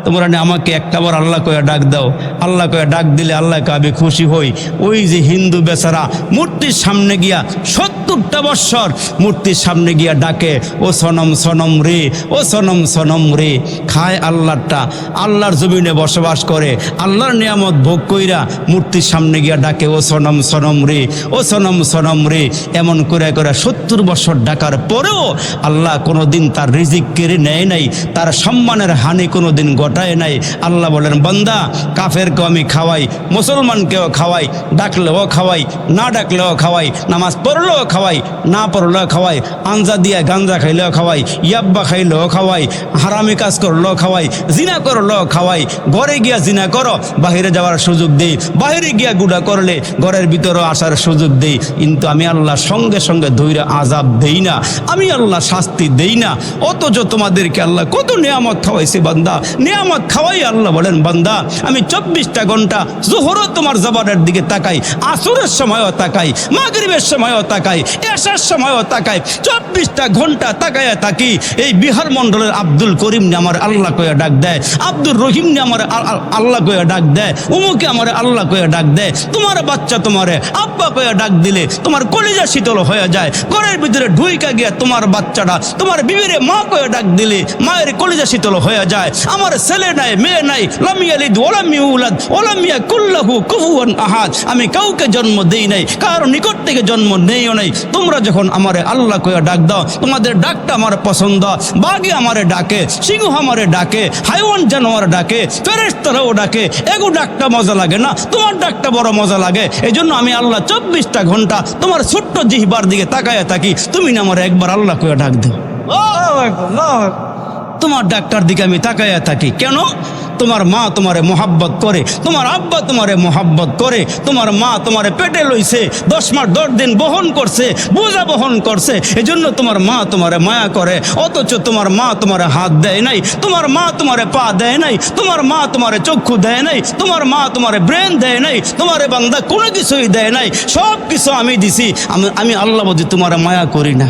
তোমরা আমাকে একটা বার আল্লাহ কয়ে ডাক দাও। আল্লাহ কয়ে ডাক দিলে আল্লাহকে আমি খুশি হই। ওই যে হিন্দু বেচারা মূর্তির সামনে গিয়া 70টা বৎসর মূর্তির সামনে গিয়া ডাকে, ও সনম সনম রে, ও সনম সনম রে। খায় আল্লাহটা, আল্লাহর জমিনে বসবাস করে, আল্লাহর নিয়ামত ভোগ কইরা মূর্তির সামনে গিয়া ডাকে, ও সনম সনম রে, ও সনম সনম রে। এমন করে করে 70 বছর ডাকার পরেও আল্লাহ কোনোদিন তার রিজিক কেড়ে নেয় নাই, তার সম্মানের হানি কোনোদিন ঘটায় নাই। আল্লাহ বলেন বান্দা কাফেরকেও আমি খাওয়াই, মুসলমানকেও খাওয়াই, ডাকলেও খাওয়াই, না ডাকলেও খাওয়াই, নামাজ পড়লেও খাওয়াই, না পড়লেও খাওয়াই, আঞ্জা দিয়া গাঞ্জা খাইলেও খাওয়াই, ইয়াব্বা খাইলেও খাওয়াই, হারামি কাজ করলেও খাওয়াই, জিনা করলেও খাওয়াই। ঘরে গিয়া জিনা করো, বাহিরে যাওয়ার সুযোগ দেই, বাহিরে গিয়া গুড়া করলে ঘরের ভিতরে আসার সুযোগ দেই। কিন্তু আমি আল্লাহ সঙ্গে সঙ্গে ধৈর্য আজাব দেই না, আমি আল্লাহ শাস্তি দেই না। অথচ তোমাদেরকে আল্লাহ কত নিয়ামত খাওয়াইছে বান্দা, নিয়ামত খাওয়াই। আল্লাহ বলেন বান্দা আমি 24টা ঘন্টা জোহরও তোমার জবানের দিকে তাকাই, আসরের সময়ও তাকাই, মাগরিবের সময়ও তাকাই, এশার সময়ও তাকাই, 24টা ঘন্টা তাকায়া থাকি। এই বিহার মন্ডলের আব্দুল করিম নে আমার আল্লাহ কয়ে ডাক দেয়, আব্দুর রহিম নে আমার আল্লাহ কয়ে ডাক দেয়, উমুকে আমার আল্লাহ কয়ে ডাক দেয়। তোমার বাচ্চা তোমারে আব্বা কয়ে ডাক দিলে তোমার কলিজা শীতল হয়ে যায়। ঘরের ভিতরে ঢুইকা গিয়া তোমার বাচ্চাটা তোমার বিবিরে মা কয়ে ডাক দিলে মায়ের কলিজা শীতল হয়ে যায়। আমার ছেলে নাই, মেয়ে নাই, লাম ইয়ালিদ ওয়া লাম ইউলাদ ওয়া লাম ইয়াকুল লাহু কুফুয়ান আহাদ। আমি কাউকে জন্ম দেই নাই, কার নিকট থেকে জন্ম নেইও নাই। তোমরা যখন আমারে আল্লাহ কইয়া ডাক দাও, তোমাদের ডাকটা আমার পছন্দ। বাঘে আমারে ডাকে, সিংহ আমারে ডাকে, হাইওয়ান জানোয়ার ডাকে, ফেরেশতারাও ডাকে, এগো ডাকটা মজা লাগে না? তোমার ডাকটা বড় মজা লাগে। এই জন্য আমি আল্লাহ 24টা ঘন্টা তোমার ছোট্ট জিহ্বার দিকে তাকায়া থাকি, তুমি না আমার একবার আল্লাহ কইয়া ডাক দাও। তোমার ডাক্তার দিকে আমি তাকায়া থাকি। কেন? তোমার মা তোমারে মোহাব্বত করে, তোমার আব্বা তোমারে মোহাব্বত করে, তোমার মা তোমারে পেটে লইছে, 10 মাস 10 দিন বহন করছে, বোঝা বহন করছে। এজন্য তোমার মা তোমারে মায়া করে। অথচ তোমার মা তোমারে হাত দেয় নাই, তোমার মা তোমারে পা দেয় নাই, তোমার মা তোমারে চক্ষু দেয় নাই, তোমার মা তোমারে ব্রেন দেয় নাই, তোমারে বান্দা কোনো কিছুই দেয় নাই। সব কিছু আমি দিছি। আমি আল্লাহ বুঝি তোমারে মায়া করি না,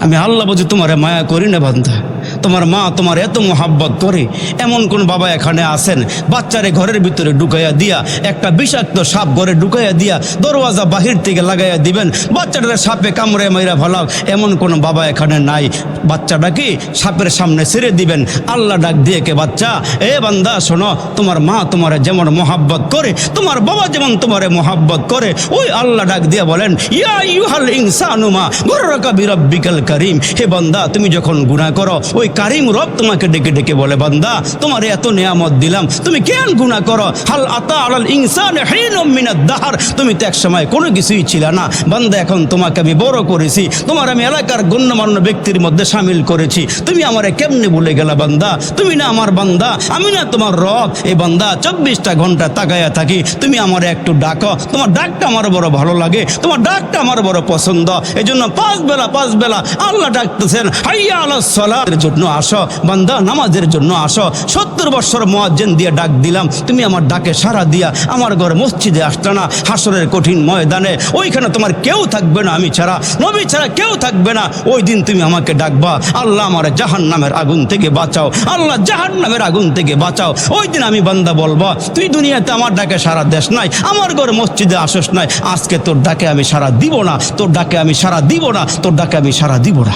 আমি আল্লাহ বুঝি তোমারে মায়া করি না বান্দা। তোমার মা তোমার এত মোহাব্বত করে, এমন কোন বাবা এখানে আছেন বাচ্চারে ঘরের ভিতরে ঢুকাইয়া দিয়া একটা বিষাক্ত সাপ ঘরে ঢুকাইয়া দিয়া দরওয়াজা বাহির থেকে লাগাইয়া দিবেন, বাচ্চাটারে সাপে কামড়ে মাইরা ফেলাও, এমন কোন বাবা এখানে নাই। বাচ্চাটাকে সাপের সামনে ছেড়ে দিবেন, আল্লাহ ডাক দিয়ে কে বাচ্চা, এ বান্দা শোনো, তোমার মা তোমারে যেমন মোহাব্বত করে, তোমার বাবা যেমন তোমারে মোহাব্বত করে, ওই আল্লাহ ডাক দিয়ে বলেন ইয়া আইয়ুহাল ইনসানু মা গররাকা বিরাব্বিকাল কারীম, হে বান্দা তুমি যখন গুনাহ করো ওই কারীম রব তোমাকে ডেকে ডেকে বলে বান্দা তোমারে এত নিয়ামত দিলাম, তুমি কেন গুনাহ করো? হাল আতা আলাল ইনসানি হিনুম মিনাদ দাহর, তুমি তো এক সময় কোনো কিছুই ছিল না বান্দা, এখন তোমাকে আমি বড় করেছি, তোমার আমি এলাকার গণ্যমান্য ব্যক্তির মধ্যে শামিল করেছি, তুমি আমারে কেমনে ভুলে গেলা বান্দা? তুমি না আমার বান্দা, আমি না তোমার রব? এই বান্দা 24টা ঘন্টা তাকায়া থাকি, তুমি আমারে একটু ডাকো, তোমার ডাকটা আমার বড় ভালো লাগে, তোমার ডাকটা আমার বড় পছন্দ, এই জন্য 5 বেলা আল্লাহ ডাকতেছেন হাইয়া আলাস সালাতের জন্য আসো বান্দা, নামাজের জন্য আসো। 70 বছর মুয়াজ্জিন দিয়ে ডাক দিলাম, তুমি আমার ডাকে সাড়া দিয়া আমার ঘর মসজিদে আসতে না, হাসরের কঠিন ময়দানে ওইখানে তোমার কেউ থাকবে না, আমি ছাড়া, নবী ছাড়া কেউ থাকবে না, ওই দিন তুমি আমাকে ডাকবা, আল্লাহ আমার জাহান্নামের আগুন থেকে বাঁচাও, আল্লাহ জাহান্নামের আগুন থেকে বাঁচাও। ওই দিন আমি বান্দা বলবো তুই দুনিয়াতে আমার ডাকে সারা দেশ নাই, আমার ঘর মসজিদে আসস নাই, আজকে তোর ডাকে আমি সারা দিব না, তোর ডাকে আমি সারা দিব না, তোর ডাকে আমি সারা দিব না।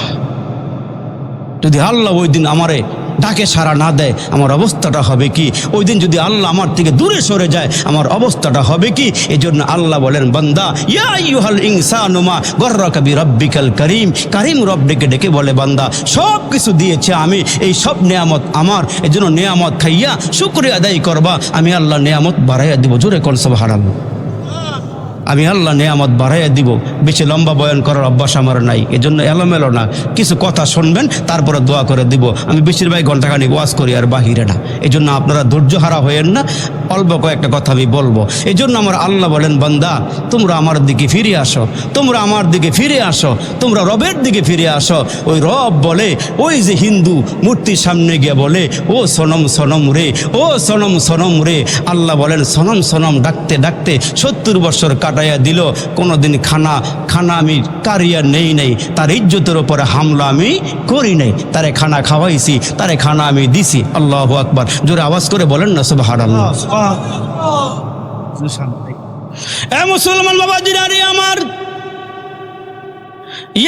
যদি আল্লাহ ওই দিন আমারে ডাকে সারা না দেয় আমার অবস্থাটা হবে কি? ওই দিন যদি আল্লাহ আমার থেকে দূরে সরে যায় আমার অবস্থাটা হবে কি? এই জন্য আল্লাহ বলেন বান্দা ইয়া আইয়ুহাল ইনসানু মা গররাকা বিরাব্বিকাল কারীম, কারীম রব ডেকে ডেকে বলে বান্দা সব কিছু দিয়েছে আমি, এই সব নেয়ামত আমার, এই জন্য নেয়ামত খাইয়া শুকরিয়া আদায় করবা, আমি আল্লাহ নেয়ামত বাড়াইয়া দিব। জোরে কোন সুবহানাল্লাহ। আমি আল্লাহ নেয়ামত বাড়াইয়া দিব। বেশি লম্বা বয়ান করার অভ্যাস আমার নাই, এজন্য এলোমেলো না, কিছু কথা শুনবেন তারপরে দোয়া করে দিব। আমি বেশিরভাগ ঘন্টাখানিক ওয়াজ করি আর বাহিরে না, এই জন্য আপনারা ধৈর্য হারা হয়েন না, অল্প কয়েকটা কথা আমি বলবো। এই জন্য আমার আল্লাহ বলেন বান্দা তোমরা আমার দিকে ফিরে আসো, তোমরা আমার দিকে ফিরে আসো, তোমরা রবের দিকে ফিরে আসো। ওই রব বলে, ওই যে হিন্দু মূর্তির সামনে গিয়ে বলে ও সনম সনম রে, ও সনম সনম রে, আল্লাহ বলেন সনম সনম ডাকতে ডাকতে 70 বছর কাটাইয়া দিল, কোনোদিন খানা আমি কারিয়া নেই নাই, তার ইজ্জতের উপরে হামলা আমি করি নাই, তারে খানা খাওয়াইছি, তারে খানা আমি দিছি। আল্লাহু আকবার, জোরে আওয়াজ করে বলেন না সুবহানাল্লাহ। এ মুসলমান বাবাজিরা রে আমার,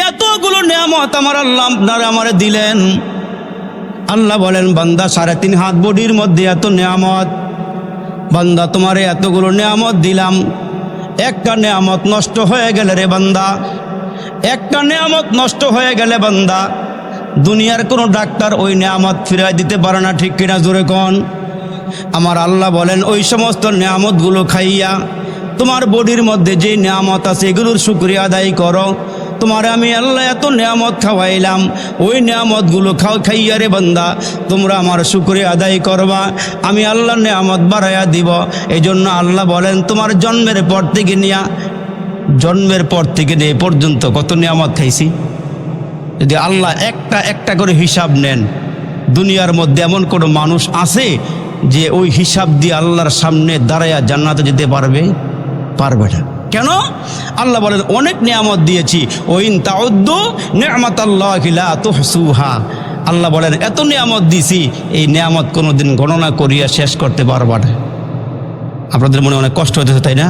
এতগুলো নিয়ামত আমার আল্লাহ আপনারা আমারে দিলেন। আল্লাহ বলেন বান্দা 3.5 হাত বডির মধ্যে এত নিয়ামত, বান্দা তোমারে এতগুলো নিয়ামত দিলাম, একটা নিয়ামত নষ্ট হয়ে গেলে রে বান্দা, একটা নিয়ামত নষ্ট হয়ে গেলে বান্দা দুনিয়ার কোনো ডাক্তার ওই নিয়ামত ফিরাই দিতে পারে না, ঠিক কিনা জোরে কোন? আমার আল্লাহ বলেন ওই সমস্ত নিয়ামতগুলো খাইয়া তোমার বডির মধ্যে যে নিয়ামত আছে এগুলোর শুকরিয়া আদায় করো। তোমার আমি আল্লাহ এত নিয়ামত খাওয়াইলাম, ওই নিয়ামতগুলো খাইয়া রে বান্দা তোমরা আমার শুকরিয়া আদায় করবা, আমি আল্লাহ নিয়ামত বাড়াইয়া দিব। এই জন্য আল্লাহ বলেন তোমার জন্মের পর থেকে নিয়ে এ পর্যন্ত কত নিয়ামত খাইছি। যদি আল্লাহ একটা একটা করে হিসাব নেন, দুনিয়ার মধ্যে এমন কোনো মানুষ আছে যে ওই হিসাব দিয়ে আল্লাহর সামনে দাঁড়াইয়া জান্নাতে যেতে পারবে না। কেন? আল্লাহ বলেন অনেক নিয়ামত দিয়েছি, ওইন তাউদ্দু নি'মাতাল্লাহি লা তুহসুহা, আল্লাহ বলেন এত নিয়ামত দিছি, এই নিয়ামত কোনোদিন গণনা করিয়া শেষ করতে পারবা না। আপনাদের মনে অনেক কষ্ট হতেছে তাই না?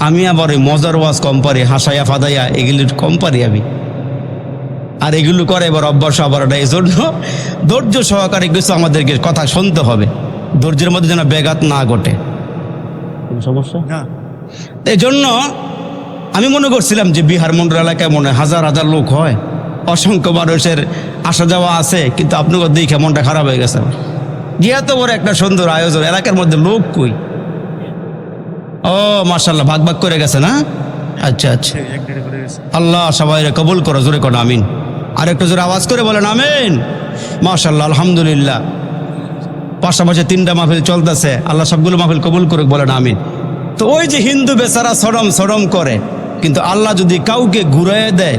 আমি আবার ওই মজার ওয়াজ কম পারি, হাসাইয়া ফাদাইয়া এগুলি কম পারি আমি, আর এগুলো করে এবার অভ্যাস আবার না। এই জন্য ধৈর্য সহকারে কিছু আমাদেরকে কথা শুনতে হবে, ধৈর্যের মধ্যে যেন ব্যাঘাত না ঘটে। সমস্যা না, এই জন্য আমি মনে করছিলাম যে বিহার মন্ডল এলাকায় মনে হাজার হাজার লোক হয়, অসংখ্য মানুষের আসা যাওয়া আছে, কিন্তু আপনাকে দেখে মনটা খারাপ হয়ে গেছে যে এত বড় একটা সুন্দর আয়োজন, এলাকার মধ্যে লোক কই? ও মাশাআল্লাহ, ভাগ ভাগ করে গেছে না? আচ্ছা আচ্ছা, আল্লাহ সবাই কবুল করো, জোরে করো আমিন। আর একটু জোরে আওয়াজ করে বলেন আমিন। মাশাআল্লাহ, আলহামদুলিল্লাহ। পাশাপাশি 3টা মাহফিল চলতেছে, আল্লাহ সবগুলো মাহফিল কবুল করুক, বলেন আমিন। তো ওই যে হিন্দু বেচারা সরম করে, কিন্তু আল্লাহ যদি কাউকে ঘুরাইয়ে দেয়,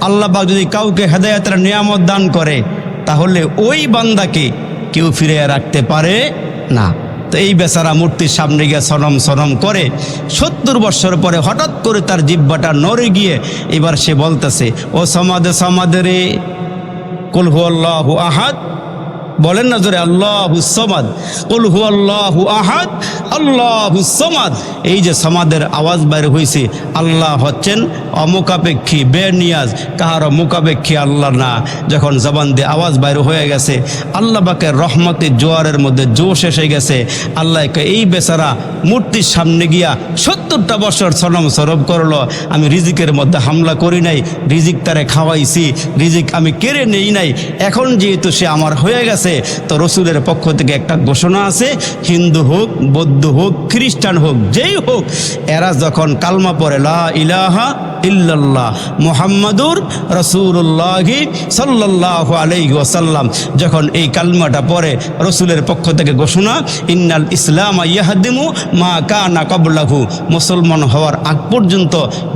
আল্লাহ পাক যদি কাউকে হেদায়েতের নিয়ামত দান করে, তাহলে ওই বান্দাকে কেউ ফিরিয়ে রাখতে পারে না। তো এই বেচারা মূর্তির সামনে গিয়ে সনম করে 70 বছর পরে হঠাৎ করে তার জিহ্বাটা নড়ে গিয়ে এবার সে বলতেছে ও সমাদে রে, কুল হুয়াল্লাহু আহাদ, বলেন না জোরে, আল্লাহুস সামাদ। কুল হুয়াল্লাহু আহাদ আল্লাহুস সামাদ। এই যে সামাদের আওয়াজ বাইর হয়েছে, আল্লাহ হচ্ছেন অমুখাপেক্ষী, বেনিয়াজ, কাহারও মুখাপেক্ষী আল্লাহ না। যখন জবান দিয়ে আওয়াজ বাইর হয়ে গেছে, আল্লাহ পাকের রহমতের জোয়ারের মধ্যে জোশ এসে গেছে। আল্লাহকে এই বেচারা মূর্তির সামনে গিয়া 70টা বছর সনম সরব করলো, আমি রিজিকের মধ্যে হামলা করি নাই, রিজিক তারে খাওয়াইছি, রিজিক আমি কেড়ে নেই নাই। এখন যেহেতু সে আমার হয়ে গেছে, তো রসুলের পক্ষ থেকে একটা ঘোষণা আছে, হিন্দু হোক, বৌদ্ধ হোক, খ্রিস্টান হোক, যেই হোক, এরা যখন কালমা পড়ে লা ইলাহা ইল্লাল্লাহ মুহাম্মাদুর রাসূলুল্লাহি সাল্লাল্লাহু আলাইহি ওয়াসাল্লাম, যখন এই কালমাটা পড়ে, রসুলের পক্ষ থেকে ঘোষণা, ইন্নাল ইসলাম ইয়াহদিমু মা কানা ক্বাবলাহু, মুসলমান হওয়ার আগ পর্যন্ত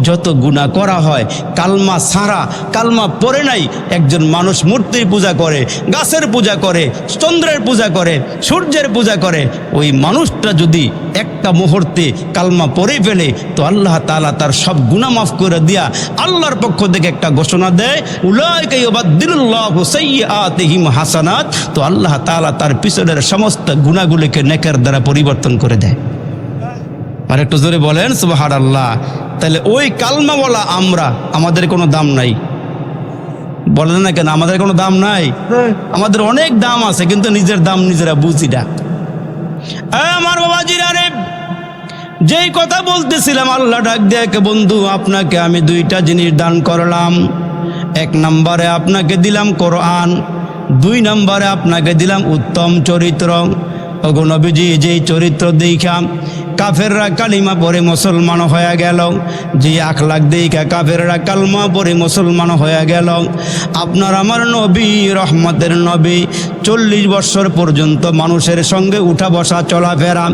যত গুনাহ করা হয়, কালমা ছাড়া, কালমা পড়ে নাই একজন মানুষ মূর্তির পূজা করে, গাছের পূজা করে, চন্দ্রের পূজা করে, সূর্যের পূজা করে, ওই মানুষটা যদি একটা মুহূর্তে কালমা পড়ে ফেলে, তো আল্লাহ তাআলা তার সব গুনাহ মাফ করে দিয়া আল্লাহর পক্ষ থেকে একটা ঘোষণা দেয়, উলাইকা ইউবাদদিলুল্লাহু সাইয়্যাতিহিম হাসানাত। তো আল্লাহ তাআলা তার পিছনের সমস্ত গুনাহগুলিকে নেকের দ্বারা পরিবর্তন করে দেয়। আর একটু জোরে বলেন সুবহানাল্লাহ। তাহলে ওই কালমাওয়ালা আমরা, আমাদের কোনো দাম নাই, বলেন না কেন আমাদের কোনো দাম নাই? আমাদের অনেক দাম আছে, কিন্তু নিজের দাম নিজেরা বুঝি না। আমার বাবাজিরা রে, যেই কথা বলতেছিলাম, আল্লাহ ডাক দেয়, বন্ধু আপনাকে আমি 2টা জিনিস দান করলাম। 1 নম্বরে আপনাকে দিলাম কোরআন, 2 নম্বরে আপনাকে দিলাম উত্তম চরিত্র। ওগো নবীজি, যেই চরিত্র দেখা কাফেররা কালিমা পড়ে মুসলমান হয়ে গেল, যে আখলাক দেখা কাফেররা কালমা পড়ে মুসলমান হয়ে গেল, আপনার আমার নবী রহমতের নবী 40 বছর পর্যন্ত মানুষের সঙ্গে উঠা বসা চলাফেরা,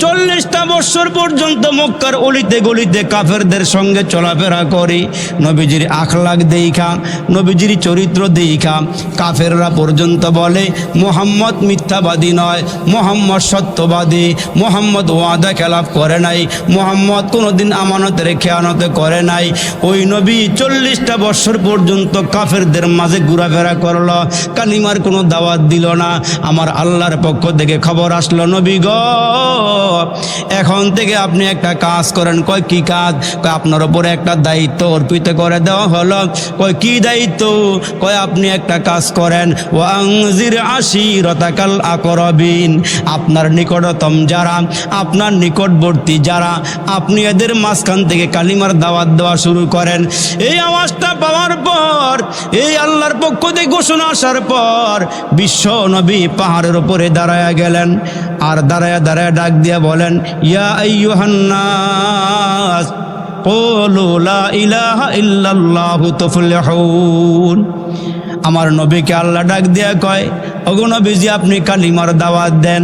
40টা বছর পর্যন্ত মক্কার অলিতে গলিতে কাফেরদের সঙ্গে চলাফেরা করে। নবীজির আখলাক দেখা, নবীজির চরিত্র দেখা কাফেররা পর্যন্ত বলে মুহাম্মদ মিথ্যাবাদী নয়, মুহাম্মদ সত্যবাদী, মুহাম্মদ ওয়াদা খেলাফ করে নাই, মুহাম্মদ কোনোদিন আমানতের খেয়ানত করে নাই। ওই নবী 40টা বছর পর্যন্ত কাফেরদের মাঝে ঘোরাফেরা করলো, কালিমার কোনো দাওয়াত দিল না। আমার আল্লাহর পক্ষ থেকে খবর আসলো, নবী গো, এখন থেকে আপনি একটা কাজ করেন। কয় কি কাজ? কয় আপনার উপরে একটা দায়িত্ব অর্পিত করে দেওয়া হলো। কয় কি দায়িত্ব? কয় আপনি একটা কাজ করেন, ওয়াংজির আশিরাতাকাল আকরাবিন, আপনার নিকটতম যারা, আপনার নিকটবর্তী যারা, আপনি এদের মাঝখান থেকে কালিমার দাওয়াত দেওয়া শুরু করেন। এই আওয়াজটা পাওয়ার পর, এই আল্লাহর পক্ষ থেকে ঘোষণা আসার পর বিশ্ব নবী পাহাড়ের উপরে দাঁড়ায়া গেলেন, আর দাঁড়ায়া দাঁড়ায়া ডাক দিয়া বলেন, ইয়া আইয়ুহান নাস কুলু লা ইলাহা ইল্লাল্লাহু তুফলিহুন। আমার নবীকে আল্লাহ ডাক দিয়া কয়, ওগো নবীজি, আপনি কালিমার দাওয়াত দেন,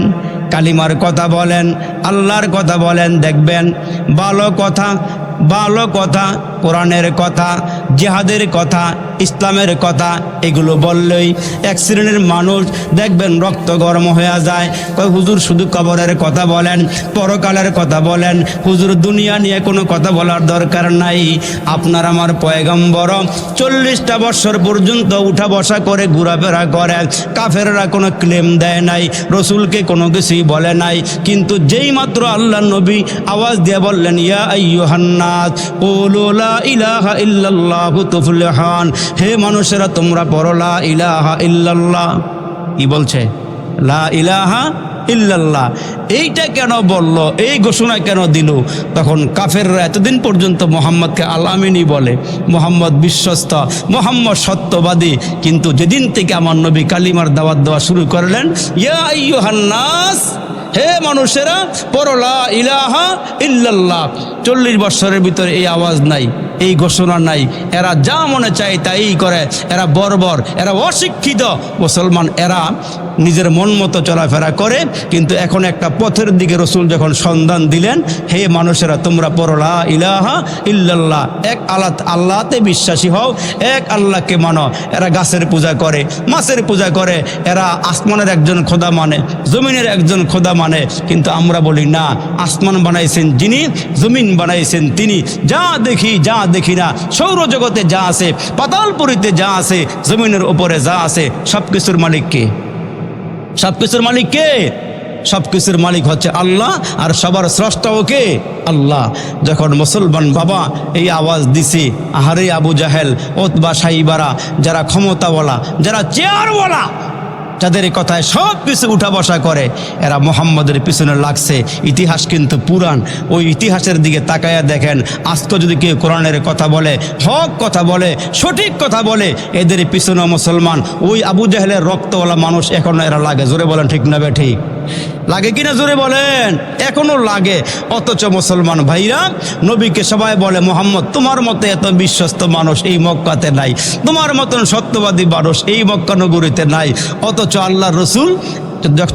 কালিমার কথা বলেন, আল্লাহর কথা বলেন, দেখবেন ভালো কথা, ভালো কথা, কোরআনের কথা, জিহাদের কথা, ইসলামের কথা, এগুলো বললেই এক শ্রেণীর মানুষ দেখবেন রক্ত গরম হয়ে যায়। কয় হুজুর শুধু কবরের কথা বলেন, পরকালের কথা বলেন, হুজুর দুনিয়া নিয়ে কোনো কথা বলার দরকার নাই। আপনার আমার পয়গম্বর 40টা বছর পর্যন্ত উঠা বসা করে ঘোরাফেরা করে, কাফেররা কোনো ক্লেম দেয় নাই, রসুলকে কোনো কিছুই বলে নাই। কিন্তু যেই মাত্র আল্লাহ নবী আওয়াজ দিয়ে বললেন, ইয়া আইয়ুহান নাস কুলু লা ইলাহা ইল্লাল্লাহু তুফলিহুন, হে মানুষেরা তোমরা পড়ো লা ইলাহা ইল্লাল্লাহ। কি বলছে? লা ইলাহা ইল্লাল্লাহ। এইটা কেন বলল, এই ঘোষণা কেন দিল? তখন কাফেররা এতদিন পর্যন্ত মোহাম্মদকে আল আমিনী বলে, মোহাম্মদ বিশ্বস্ত, মোহাম্মদ সত্যবাদী। কিন্তু যেদিন থেকে আমার নবী কালিমার দাওয়াত দেওয়া শুরু করলেন, ইয়া আইয়ুহান নাস, হে মানুষেরা পড়ো লা ইলাহা ইল্লাল্লাহ, 40 বছরের ভিতরে এই আওয়াজ নাই, এই ঘোষণা নাই। এরা যা মনে চায় তাই করে, এরা বর্বর, এরা অশিক্ষিত মুসলমান, এরা নিজের মন মতো চলাফেরা করে। কিন্তু এখন একটা পথের দিকে রসুল যখন সন্ধান দিলেন, হে মানুষেরা তোমরা পড়ো লা ইলাহা ইল্লাল্লাহ, এক আল্লাহতে বিশ্বাসী হও, এক আল্লাহকে মানো। এরা গাছের পূজা করে, মাছের পূজা করে, এরা আসমানের একজন খোদা মানে, জমিনের একজন খোদা মানে। কিন্তু আমরা বলি না, আসমান বানাইছেন যিনি, জমিন বানাইছেন তিনি, যা দেখি যা দেখি না, সৌরজগতে যা আছে, পাতালপুরীতে যা আছে, জমিনের উপরে যা আছে, সব কিছুর মালিক কে? সব কিছুর মালিক কে? সব কিছুর মালিক হচ্ছে আল্লাহ, আর সবার স্রষ্টাও কে? আল্লাহ। যখন মুসলমান বাবা এই আওয়াজ দিছে, আহারে আবু জাহেল, ওতবা, সাইবারা, যারা ক্ষমতাওয়ালা, যারা চেয়ারওয়ালা, যাদের কথায় সব কিছু উঠা বসা করে, এরা মোহাম্মদের পিছনে লাগছে। ইতিহাস কিন্তু পুরাণ, ওই ইতিহাসের দিকে তাকায়া দেখেন। আজকে যদি কেউ কোরআনের কথা বলে, হক কথা বলে, সঠিক কথা বলে, এদের পিছনে মুসলমান, ওই আবু জাহেলের রক্তওয়ালা মানুষ এখনো এরা লাগে। জোরে বলেন ঠিক না বে ঠিক? লাগে কিনা জোরে বলেন? এখনো লাগে। অথচ মুসলমান ভাইরা, নবীকে সবাই বলে, মোহাম্মদ তোমার মতো এত বিশ্বস্ত মানুষ এই মক্কাতে নাই, তোমার মতন সত্যবাদী মানুষ এই মক্কা নগরীতে নাই। অথচ আল্লাহ রসুল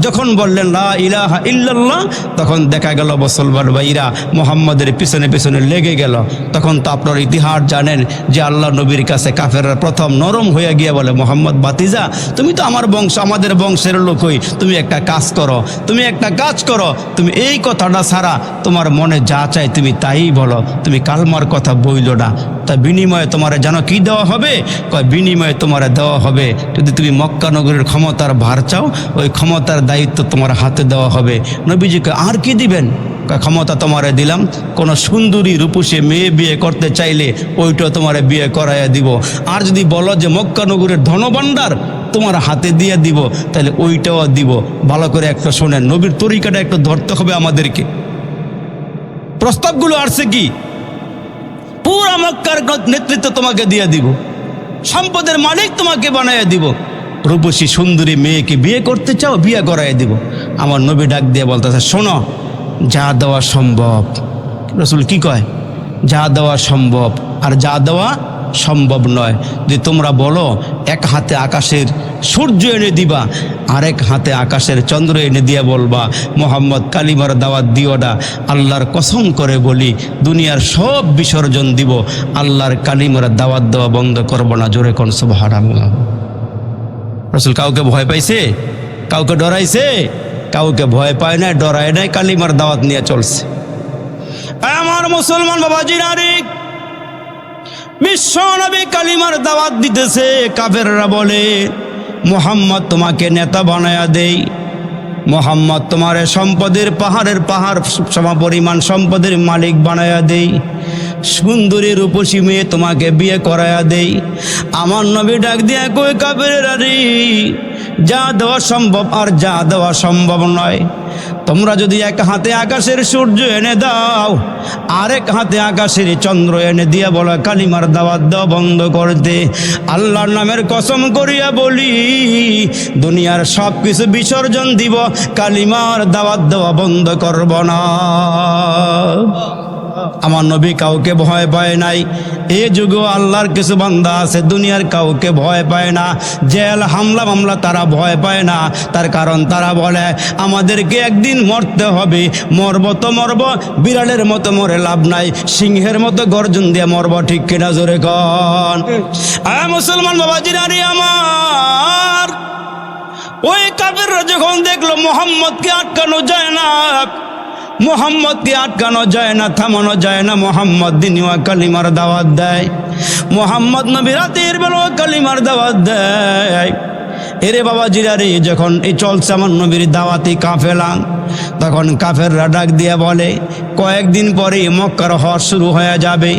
যখন বললেন লা ইলাহা ইল্লাল্লাহ, তখন দেখা গেল মুসলমান ভাইরা মোহাম্মদের পিছনে পিছনে লেগে গেল। তখন তো আপনার ইতিহাস জানেন যে আল্লাহ নবীর কাছে কাফেররা প্রথম নরম হয়ে গিয়ে বলে, মোহাম্মদ বাতিজা, তুমি তো আমার বংশ, আমাদের বংশের লোকই, তুমি একটা কাজ করো, তুমি একটা কাজ করো, তুমি এই কথাটা ছাড়া তোমার মনে যা চাই তুমি তাই বলো, তুমি কালমার কথা বইলো না। তা বিনিময়ে তোমার জানো কি দেওয়া হবে? কয় বিনিময়ে তোমার দেওয়া হবে, যদি তুমি মক্কা নগরীর ক্ষমতার ভার চাও, ওই ক্ষমতার দায়িত্ব তোমার হাতে দেওয়া হবে। নবীজিকে আর কি দিবেন? ক্ষমতা তোমারে দিলাম, কোনো সুন্দরী রূপসী মেয়ে বিয়ে করতে চাইলে ওইটা তোমারে বিয়ে করাইয়া দিব। আর যদি বলো যে মক্কা নগরীর ধনভাণ্ডার তোমার হাতে দিয়ে দিব, তাহলে ওইটাও দিব। ভালো করে একটা শোনেন, নবীর তরিকাটা একটু ধরতে হবে আমাদেরকে। প্রস্তাবগুলো আসছে কি? পুরা মক্কার নেতৃত্ব তোমাকে দিয়ে দিব, সম্পদের মালিক তোমাকে বানাইয়া দিব, রূপসী সুন্দরী মেয়েকে বিয়ে করতে চাও, বিয়ে করাইয়া দিব। আমার নবী ডাক দিয়ে বলতেছে, শোনো, যা দেওয়া সম্ভব, রসুল কি কয়? যা দেওয়া সম্ভব আর যা দেওয়া সম্ভব নয়। যে তোমরা বলো এক হাতে আকাশের সূর্য এনে দিবা, আরেক হাতে আকাশের চন্দ্র এনে দিয়ে বলবা মোহাম্মদ কালিমার দাওয়াত দিও না, আল্লাহর কসম করে বলি দুনিয়ার সব বিসর্জন দিব, আল্লাহর কালিমার দাওয়াত দেওয়া বন্ধ করবো না। জোরে কোন সুবহানাল্লাহ। রসুল কাউকে ভয় পাইছে? কাউকে ডরাইছে? কাউকে ভয় পায় না, ডরায় নাই, কালিমার দাওয়াত নিয়ে চলছে। আমার মুসলমান বাবাজি নারী, বিশ্ব নবী কালিমার দাওয়াত দিতেছে। কাফেররা বলে মোহাম্মদ তোমাকে নেতা বানায়া দেই, মোহাম্মদ তোমারে সম্পদের পাহাড়ের পাহাড় সমপরিমাণ সম্পদের মালিক বানায়া দেই, সুন্দরী রূপসী মেয়ে তোমাকে বিয়ে করায়া দেই। আমার নবী ডাক দিয়া কই, কাফেররা রে, যা দেওয়া সম্ভব আর যা দেওয়া সম্ভব নয়। তোমরা যদি এক হাতে আকাশের সূর্য এনে দাও, আরেক হাতে আকাশের চন্দ্র এনে দিয়া বলো কালিমার দাওয়াত দেওয়া বন্ধ করতে, আল্লাহর নামের কসম করিয়া বলি দুনিয়ার সব কিছু বিসর্জন দিব, কালিমার দাওয়াত দেওয়া বন্ধ করব না। আমার নবী কাউকে ভয় পায় নাই। এ যুগেও আল্লাহর কিছু বান্দা আছে দুনিয়ার কাউকে ভয় পায় না। জেল হামলা মামলা তারা ভয় পায় না। তার কারণ তারা বলে আমাদেরকে একদিন মরতে হবে, মরব তো মরব, বিড়ালের মতো মরে লাভ নাই, সিংহের মতো গর্জন দিয়ে মরব। ঠিক কিনা জোরে কন? মুসলমান বাবাজিরা রে আমার, ওই কাফেররা যখন দেখলো মোহাম্মদকে আটকানো যায় না, মোহাম্মদকে আটকানো যায় না, থামানো যায় না, মোহাম্মদ দিনওয়া কালিমার দাওয়াত দেয়। মোহাম্মদ নবী রাতের বেলা কালিমার দাওয়াত দেয়। এরে বাবাজিরা রে, যখন এই চলছে আমার নবীর দাওয়াতি কাফেলা, তখন কাফেররা ডাক দিয়ে বলে কয়েকদিন পরে মক্কার হজ শুরু হয়ে যাবে,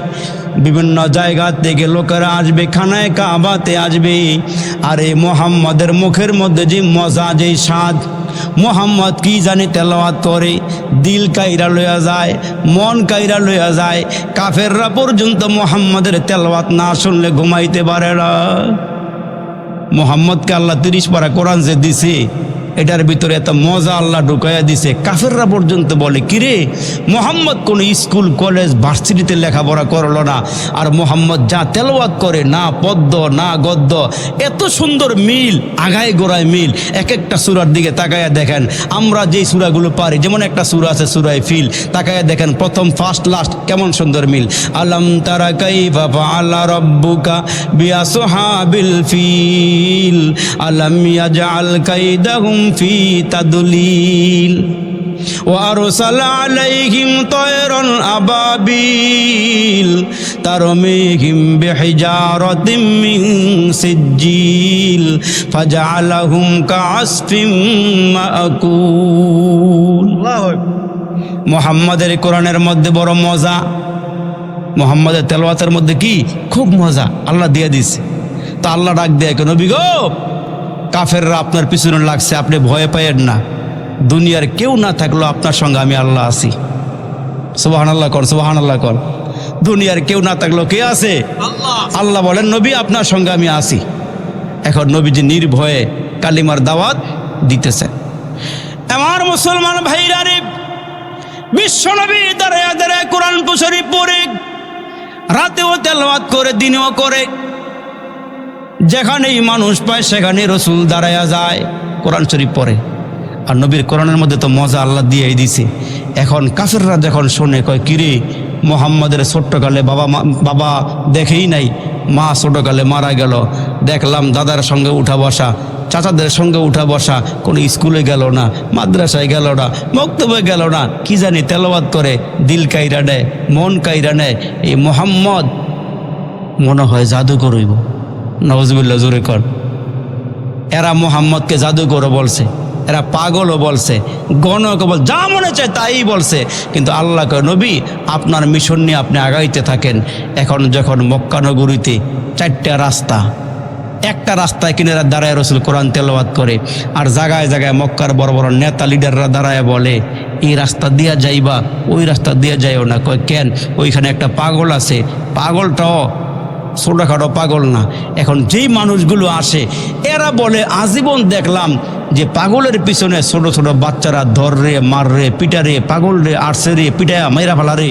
বিভিন্ন জায়গা থেকে লোকেরা আসবে, খানায় কাবাতে আসবে। আর এই মোহাম্মদের মুখের মধ্যে যে মজা, যে স্বাদ, মোহাম্মদ কি জানি তেলাওয়াত করে, দিল কাইরা লইয়া যায়, মন কাইরা লইয়া যায়। কাফেররা পর্যন্ত মোহাম্মদের তেলাওয়াত না শুনলে ঘুমাইতে পারে না। মোহাম্মদকে আল্লাহ 30 পারা কোরআন যে দিছে, এটার ভিতরে এত মজা আল্লাহ ঢুকাইয়া দিছে, কাফেররা পর্যন্ত বলে কিরে মোহাম্মদ কোন স্কুল কলেজ ভার্সিটিতে লেখাপড়া করলো না, আর মোহাম্মদ যা তেলাওয়াত করে, না পদ্য না গদ্য, এত সুন্দর মিল, আগায় গোড়ায় মিল। এক একটা সূরার দিকে তাকায়া দেখেন, আমরা যেই সূরাগুলো পারি, যেমন একটা সূরা আছে সূরায়ে ফিল, তাকায়া দেখেন প্রথম ফার্স্ট লাস্ট কেমন সুন্দর মিল। আলম তারা কাইফা ফাআলা রাব্বুকা বিআসহাবিল ফিল আলাম ইয়াজআল কাইদাহুম ফি তাদলিল। وأرسل عليهم طيرا أبابيل ترميهم بحجارة من سجيل فجعلهم كعصف مأكول মুহাম্মাদের কোরআনের মধ্যে বড় মজা, মুহাম্মাদের তেলাওয়াতের মধ্যে কি খুব মজা আল্লাহ দিয়ে দিছে। তা আল্লাহ ডাক দেয়, নবী গো, কাফেররা আপনার পিছনে লাগছে, আপনি ভয় পাইয়েন না, দুনিয়ার কেউ না থাকলেও আপনার সঙ্গে আমি আল্লাহ আছি। সুবহানাল্লাহ কর, সুবহানাল্লাহ কর। দুনিয়ার কেউ না থাকলেও কে আছে? আল্লাহ বলেন, নবী আপনার সঙ্গে আমি আছি। এখন নবীজি নির্ভয়ে কালিমার দাওয়াত দিতেছে। আমার মুসলমান ভাইরা রে, বিশ্ব নবী দাঁড়ায় দাঁড়ায় কোরআন শরীফ পড়ে, রাতেও তেলাওয়াত করে, দিনেও করে। যেখানেই মানুষ পায় সেখানেই রসুল দাঁড়ায়া যায়, কোরআন শরীফ পড়ে। আর নবীর কোরআনের মধ্যে তো মজা আল্লাহ দিয়েই দিছে। এখন কাফেররা যখন শোনে, কয় কিরে, মুহাম্মাদের ছোট্টকালে বাবা দেখেই নাই, মা ছোটকালে মারা গেল, দেখলাম দাদার সঙ্গে উঠা বসা, চাচাদের সঙ্গে উঠা বসা, কোনো স্কুলে গেল না, মাদ্রাসায় গেল না, মক্তবে গেল না, কি জানি তেলাওয়াত করে, দিল কাইরা নেয়, মন কাইরা নেয়। এই মুহাম্মদ মনে হয় জাদুকর হইব। নওয়াজুবিল্লাহ, জোরে কর। এরা মুহাম্মদকে জাদুকর বলছে, এরা পাগলও বলছে, গণক বল, যা মনে চায় তাই বলছে। কিন্তু আল্লাহ কয়, নবী আপনার মিশন নিয়ে আপনি আগাইতে থাকেন। এখন যখন মক্কা নগরীতে 4টা রাস্তা, একটা রাস্তায় কিনারা দাঁড়ায় রসুল কোরআন তেলাওয়াত করে, আর জায়গায় জায়গায় মক্কার বড় বড় নেতা লিডাররা দাঁড়ায় বলে, এই রাস্তা দিয়া যাইবা, ওই রাস্তা দিয়া যাইও না। কয় কেন? ওইখানে একটা পাগল আছে, পাগলটাও ছোটোখাটো পাগল না। এখন যেই মানুষগুলো আসে এরা বলে, আজীবন দেখলাম যে পাগলের পিছনে ছোট ছোট বাচ্চারা ধররে, মাররে, পিটারে, পাগল রে আরছে রে, পিটায়া মাইরা ফেলারে।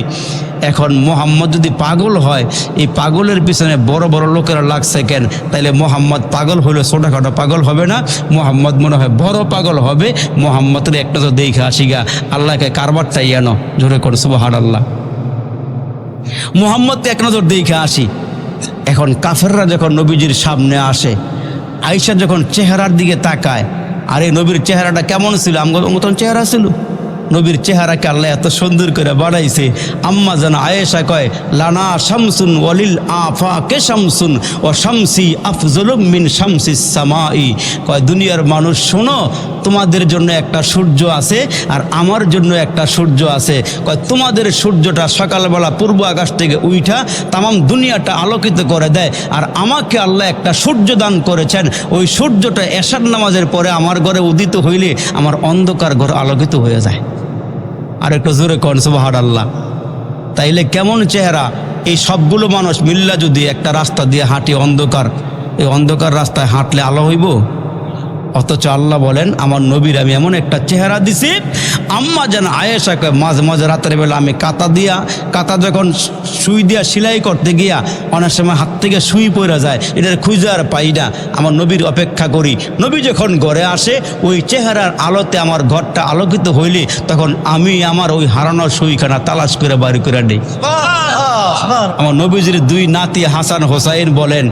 এখন মোহাম্মদ যদি পাগল হয়, এই পাগলের পিছনে বড় বড় লোকেরা লাগছে কেন? তাইলে মোহাম্মদ পাগল হলে ছোটোখাটো পাগল হবে না, মোহাম্মদ মনে হয় বড় পাগল হবে। মোহাম্মদের একটা তো দেখে আসিগা, আল্লাহকে কারবারটাই এনো, জোরে করে সুবহানাল্লাহ। মোহাম্মদকে এক নজর দেখে আসি। এখন কাফেররা যখন নবীজির সামনে আসে, আয়েশা যখন চেহারার দিকে তাকায়, আরে নবীর চেহারাটা কেমন ছিল? আমার মতন চেহারা ছিল? নবীর চেহারাকে আল্লাহ এত সুন্দর করে বাড়াইছে। আম্মা জান আয়েশা কয়, লানা শামসুন ওয়ালিল আফাকে শামসুন ও শামসি আফজলুম মিন শামসিস সামাই। কয়, দুনিয়ার মানুষ শোনো, তোমাদের জন্য একটা সূর্য আছে আর আমার জন্য একটা সূর্য আছে। কয়, তোমাদের সূর্যটা সকালবেলা পূর্ব আকাশ থেকে উইঠা তামাম দুনিয়াটা আলোকিত করে দেয়, আর আমাকে আল্লাহ একটা সূর্য দান করেছেন। ওই সূর্যটা এশার নামাজের পরে আমার ঘরে উদিত হইলে আমার অন্ধকার ঘর আলোকিত হয়ে যায়। আর একটু জোরে কন সুবহানাল্লাহ। তাইলে কেমন চেহারা? এই সবগুলো মানুষ মিল্লা যদি একটা রাস্তা দিয়ে হাঁটি অন্ধকার, এই অন্ধকার রাস্তায় হাঁটলে আলো হইব? অথচ আল্লাহ বলেন, আমার নবীর আমি এমন একটা চেহারা দিছি। আম্মা যেন আয়েশাকে মাঝে মাঝে রাতের বেলা আমি কাতা যখন সুই দিয়া সেলাই করতে গিয়া অনেক সময় হাত থেকে সুই পড়ে যায়, এটার খুঁজে আর পাই না, আমার নবীর অপেক্ষা করি। নবী যখন ঘরে আসে, ওই চেহারার আলোতে আমার ঘরটা আলোকিত হইলে তখন আমি আমার ওই হারানোর সুইখানা তালাশ করে বাড়ি করে নেই। আমার নবীজির 2 নাতি হাসান হোসাইন বলেন,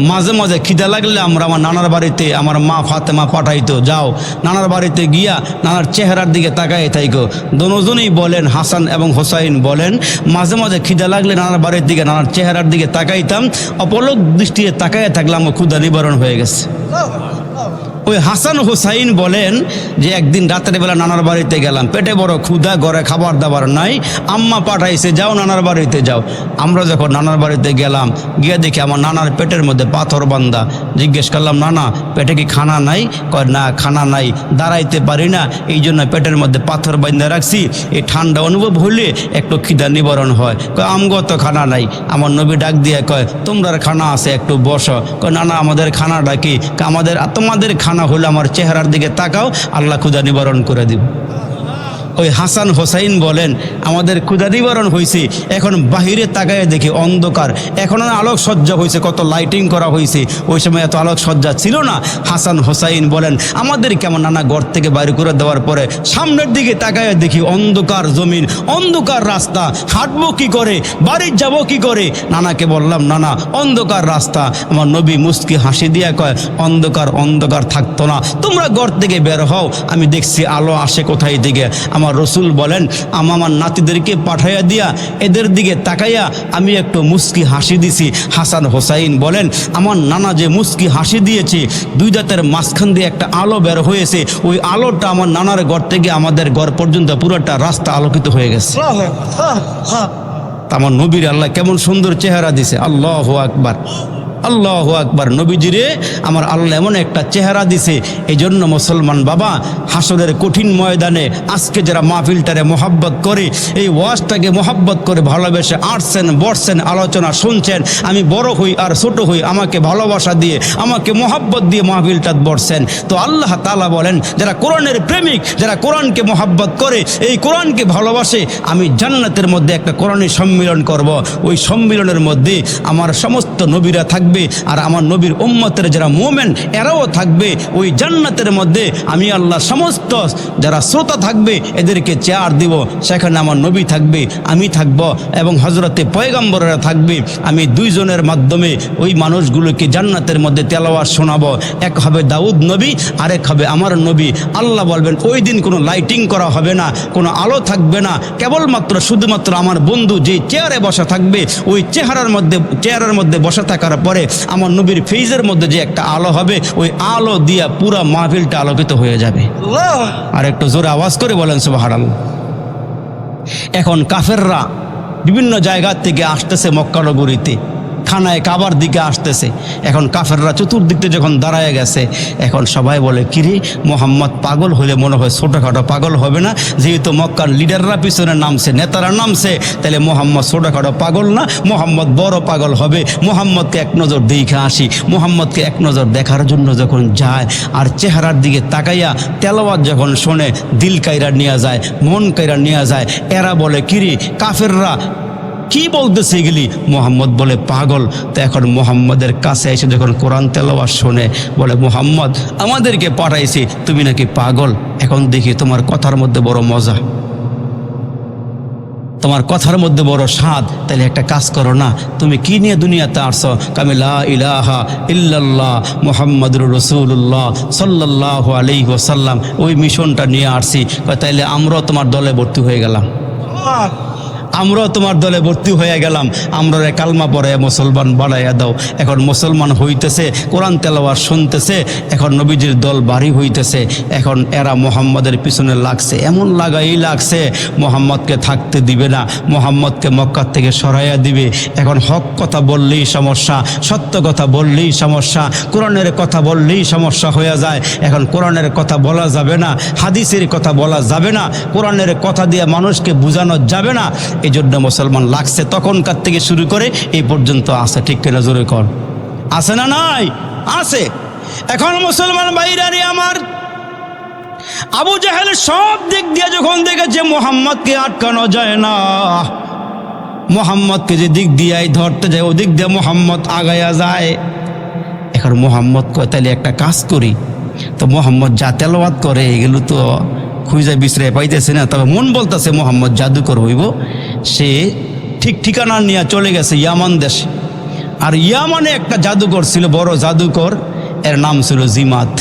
মাঝে মাঝে খিদা লাগলে আমরা আমার নানার বাড়িতে, আমার মা ফাতেমা পাঠাইতো, যাও নানার বাড়িতে গিয়া নানার চেহারার দিকে তাকাই থাইকো। দুজনেই বলেন, হাসান এবং হোসাইন বলেন, মাঝে মাঝে খিদা লাগলে নানার বাড়ির দিকে, নানার চেহারার দিকে তাকাইতাম, অপলক দৃষ্টিতে তাকাইয়া থাকলাম, ক্ষুধা নিবারণ হয়ে গেছে। ওই হাসান হোসাইন বলেন যে একদিন রাতের বেলা নানার বাড়িতে গেলাম, পেটে বড় ক্ষুধা, ঘরে খাবার দাবার নাই, আম্মা পাঠাইছে, যাও নানার বাড়িতে যাও। আমরা যখন নানার বাড়িতে গেলাম, গিয়ে দেখি আমার নানার পেটের মধ্যে পাথর বান্ধা। জিজ্ঞেস করলাম, নানা পেটে কি খানা নাই? কয়, না খানা নাই, দাঁড়াইতে পারি না, এই জন্য পেটের মধ্যে পাথর বান্ধা রাখছি, এই ঠান্ডা অনুভব হইলে একটু খিদা নিবারণ হয়। কয়, আমগো তো খানা নাই। আমার নবী ডাক দিয়ে কয়, তোমরার খানা আছে, একটু বসো। কয়, না না, আমাদের খানাটা কি? তোমাদের খানা হলে আমার চেহারার দিকে তাকাও, আল্লাহ ক্ষুধা নিবারণ করে দিব। ওই হাসান হোসাইন বলেন, আমাদের ক্ষুধা নিবারণ হয়েছে, এখন বাহিরে তাকায় দেখি অন্ধকার। এখন আলোক সজ্জা হয়েছে, কত লাইটিং করা হয়েছে, ওই সময় এত আলোক সজ্জা ছিল না। হাসান হোসাইন বলেন, আমাদের কেমন নানা ঘর থেকে বাইরে করে দেওয়ার পরে সামনের দিকে তাকায় দেখি অন্ধকার জমিন, অন্ধকার রাস্তা, হাঁটবো কি করে, বাড়ি যাব কি করে? নানাকে বললাম, নানা অন্ধকার রাস্তা। আমার নবী মুস্কি হাসি দিয়া কয়, অন্ধকার থাকতো না, তোমরা ঘর থেকে বের হও, আমি দেখছি আলো আসে কোথায় থেকে। আমার আমার রসুল বলেন, আমার নাতিদেরকে পাঠাইয়া দিয়া এদের দিকে তাকাইয়া আমি একটু মুস্কি হাসি দিছি। হাসান হোসাইন বলেন, আমার নানা যে মুস্কি হাসি দিয়েছে, দুই দাঁতের মাঝখান দিয়ে একটা আলো বের হয়েছে, ওই আলোটা আমার নানার ঘর থেকে আমাদের ঘর পর্যন্ত পুরোটা রাস্তা আলোকিত হয়ে গেছে। আমার নবীর আল্লাহ কেমন সুন্দর চেহারা দিছে। আল্লাহু আকবার, আল্লাহু আকবার। নবীজিরে আমার আল্লাহ এমন একটা চেহারা দিছে। এই জন্য মুসলমান বাবা, হাসরের কঠিন ময়দানে আজকে যারা মাহফিলটারে মোহাব্বত করে, এই ওয়াজটাকে মোহাব্বত করে ভালোবেসে আসছেন, বসছেন, আলোচনা শুনছেন, আমি বড় হই আর ছোট হই, আমাকে ভালোবাসা দিয়ে, আমাকে মোহাব্বত দিয়ে মাহফিলটা বসছেন, তো আল্লাহ তাআলা বলেন, যারা কোরআনের প্রেমিক, যারা কোরআনকে মোহাব্বত করে, এই কোরআনকে ভালোবাসে, আমি জান্নাতের মধ্যে একটা কোরআনের সম্মিলন করব। ওই সম্মিলনের মধ্যে আমার সমস্ত নবীরা থাকবে, আর আমার নবীর উম্মতের যারা মুমিন এরাও থাকবে। ওই জান্নাতের মধ্যে আমি আল্লাহ সমস্ত যারা শ্রোতা থাকবে এদেরকে চেয়ার দিব, সেখানে আমার নবী থাকবে, আমি থাকব, এবং হযরতে পয়গম্বররা থাকবে। আমি দুইজনের মাধ্যমে ওই মানুষগুলোকে জান্নাতের মধ্যে তেলাওয়াত শোনাবো। এক হবে দাউদ নবী, আরেক হবে আমার নবী। আল্লাহ বলবেন, ওই দিন কোনো লাইটিং করা হবে না, কোনো আলো থাকবে না, কেবলমাত্র শুধুমাত্র আমার বন্ধু যে চেয়ারে বসা থাকবে, ওই চেয়ারের মধ্যে বসা থাকার পরে আমার নবীর ফেইজের মধ্যে যে একটা আলো হবে, ওই আলো দিয়া পুরা মাহফিলটা আলোকিত হয়ে যাবে। আর একটু জোরে আওয়াজ করে বলেন সুবহানাল্লাহ। এখন কাফেররা বিভিন্ন জায়গা থেকে আসতেছে মক্কা নগরীতে, খানায় কাবার দিকে আসতেছে। এখন কাফেররা চতুর্দিকে যখন দাঁড়ায় গেছে, এখন সবাই বলে, কিরে মোহাম্মদ পাগল হলে মনে হয় ছোটোখাটো পাগল হবে না? যেহেতু মক্কার লিডাররা পিছনে নামছে, নেতারা নামছে, তাহলে মোহাম্মদ ছোটোখাটো পাগল না, মোহাম্মদ বড় পাগল হবে। মোহাম্মদকে এক নজর দেখে আসি। মোহাম্মদকে এক নজর দেখার জন্য যখন যায়, আর চেহারার দিকে তাকাইয়া তেলাওয়াত যখন শোনে, দিল কাইরা নিয়ে যায়, মন কাইরা নিয়ে যায়। এরা বলে, কিরে কাফেররা কি বলতেছে এগুলি? মোহাম্মদ বলে পাগল। তো এখন মোহাম্মদের কাছে এসে যখন কোরআন তেলাওয়াত শোনে, বলে, মোহাম্মদ আমাদেরকে পাঠাইছি, তুমি নাকি পাগল? এখন দেখি তোমার কথার মধ্যে বড় মজা, তোমার কথার মধ্যে বড় স্বাদ। তাহলে একটা কাজ করো না, তুমি কি নিয়ে দুনিয়াতে আসছো? আমি লা ইলাহা ইল্লাল্লাহ মুহাম্মাদুর রাসূলুল্লাহ সাল্লাল্লাহু আলাইহি ওয়াসাল্লাম, ওই মিশনটা নিয়ে আসছি। তাইলে আমরাও তোমার দলে ভর্তি হয়ে গেলাম, আমরাও তোমার দলে ভর্তি হয়ে গেলাম, আমরা কালমা পড়ে মুসলমান বানাইয়া দাও। এখন মুসলমান হইতেছে, কোরআন তেলাওয়াত শুনতেছে, এখন নবীজির দল বাড়ি হইতেছে। এখন এরা মোহাম্মদের পিছনে লাগছে, এমন লাগাই লাগছে মোহাম্মদকে থাকতে দিবে না, মোহাম্মদকে মক্কা থেকে সরাইয়া দিবে। এখন হক কথা বললেই সমস্যা, সত্য কথা বললেই সমস্যা, কোরআনের কথা বললেই সমস্যা হয়ে যায়। এখন কোরআনের কথা বলা যাবে না, হাদিসের কথা বলা যাবে না, কোরআনের কথা দিয়ে মানুষকে বোঝানো যাবে না। এই জন্য মুসলমান লাগছে, তখনকার থেকে শুরু করে এই পর্যন্ত আছে। ঠিক কিনা জোরে কর, আছে না? নাই, আছে। এখন মুসলমান ভাইরারে আমার, আবু জাহেল সব দিক দিয়ে যখন দেখেছে মোহাম্মদকে আটকানো যায় না, মোহাম্মদকে যে দিক দিয়ে ধরতে যায়, ও দিক দিয়ে মোহাম্মদ আগায়া যায়। এখন মোহাম্মদ কয়, তাহলে একটা কাজ করি। তো মোহাম্মদ যা তেলাওয়াত করে এগুলো তো খুঁজে বিছরে পাইতেছে না, তবে মন বলতেছে মোহাম্মদ জাদুকর হইব। সে ঠিক ঠিকানা নিয়ে চলে গেছে ইয়ামান দেশে। আর ইয়ামানে একটা জাদুকর ছিল, বড় জাদুকর, এর নাম ছিল জিমাত।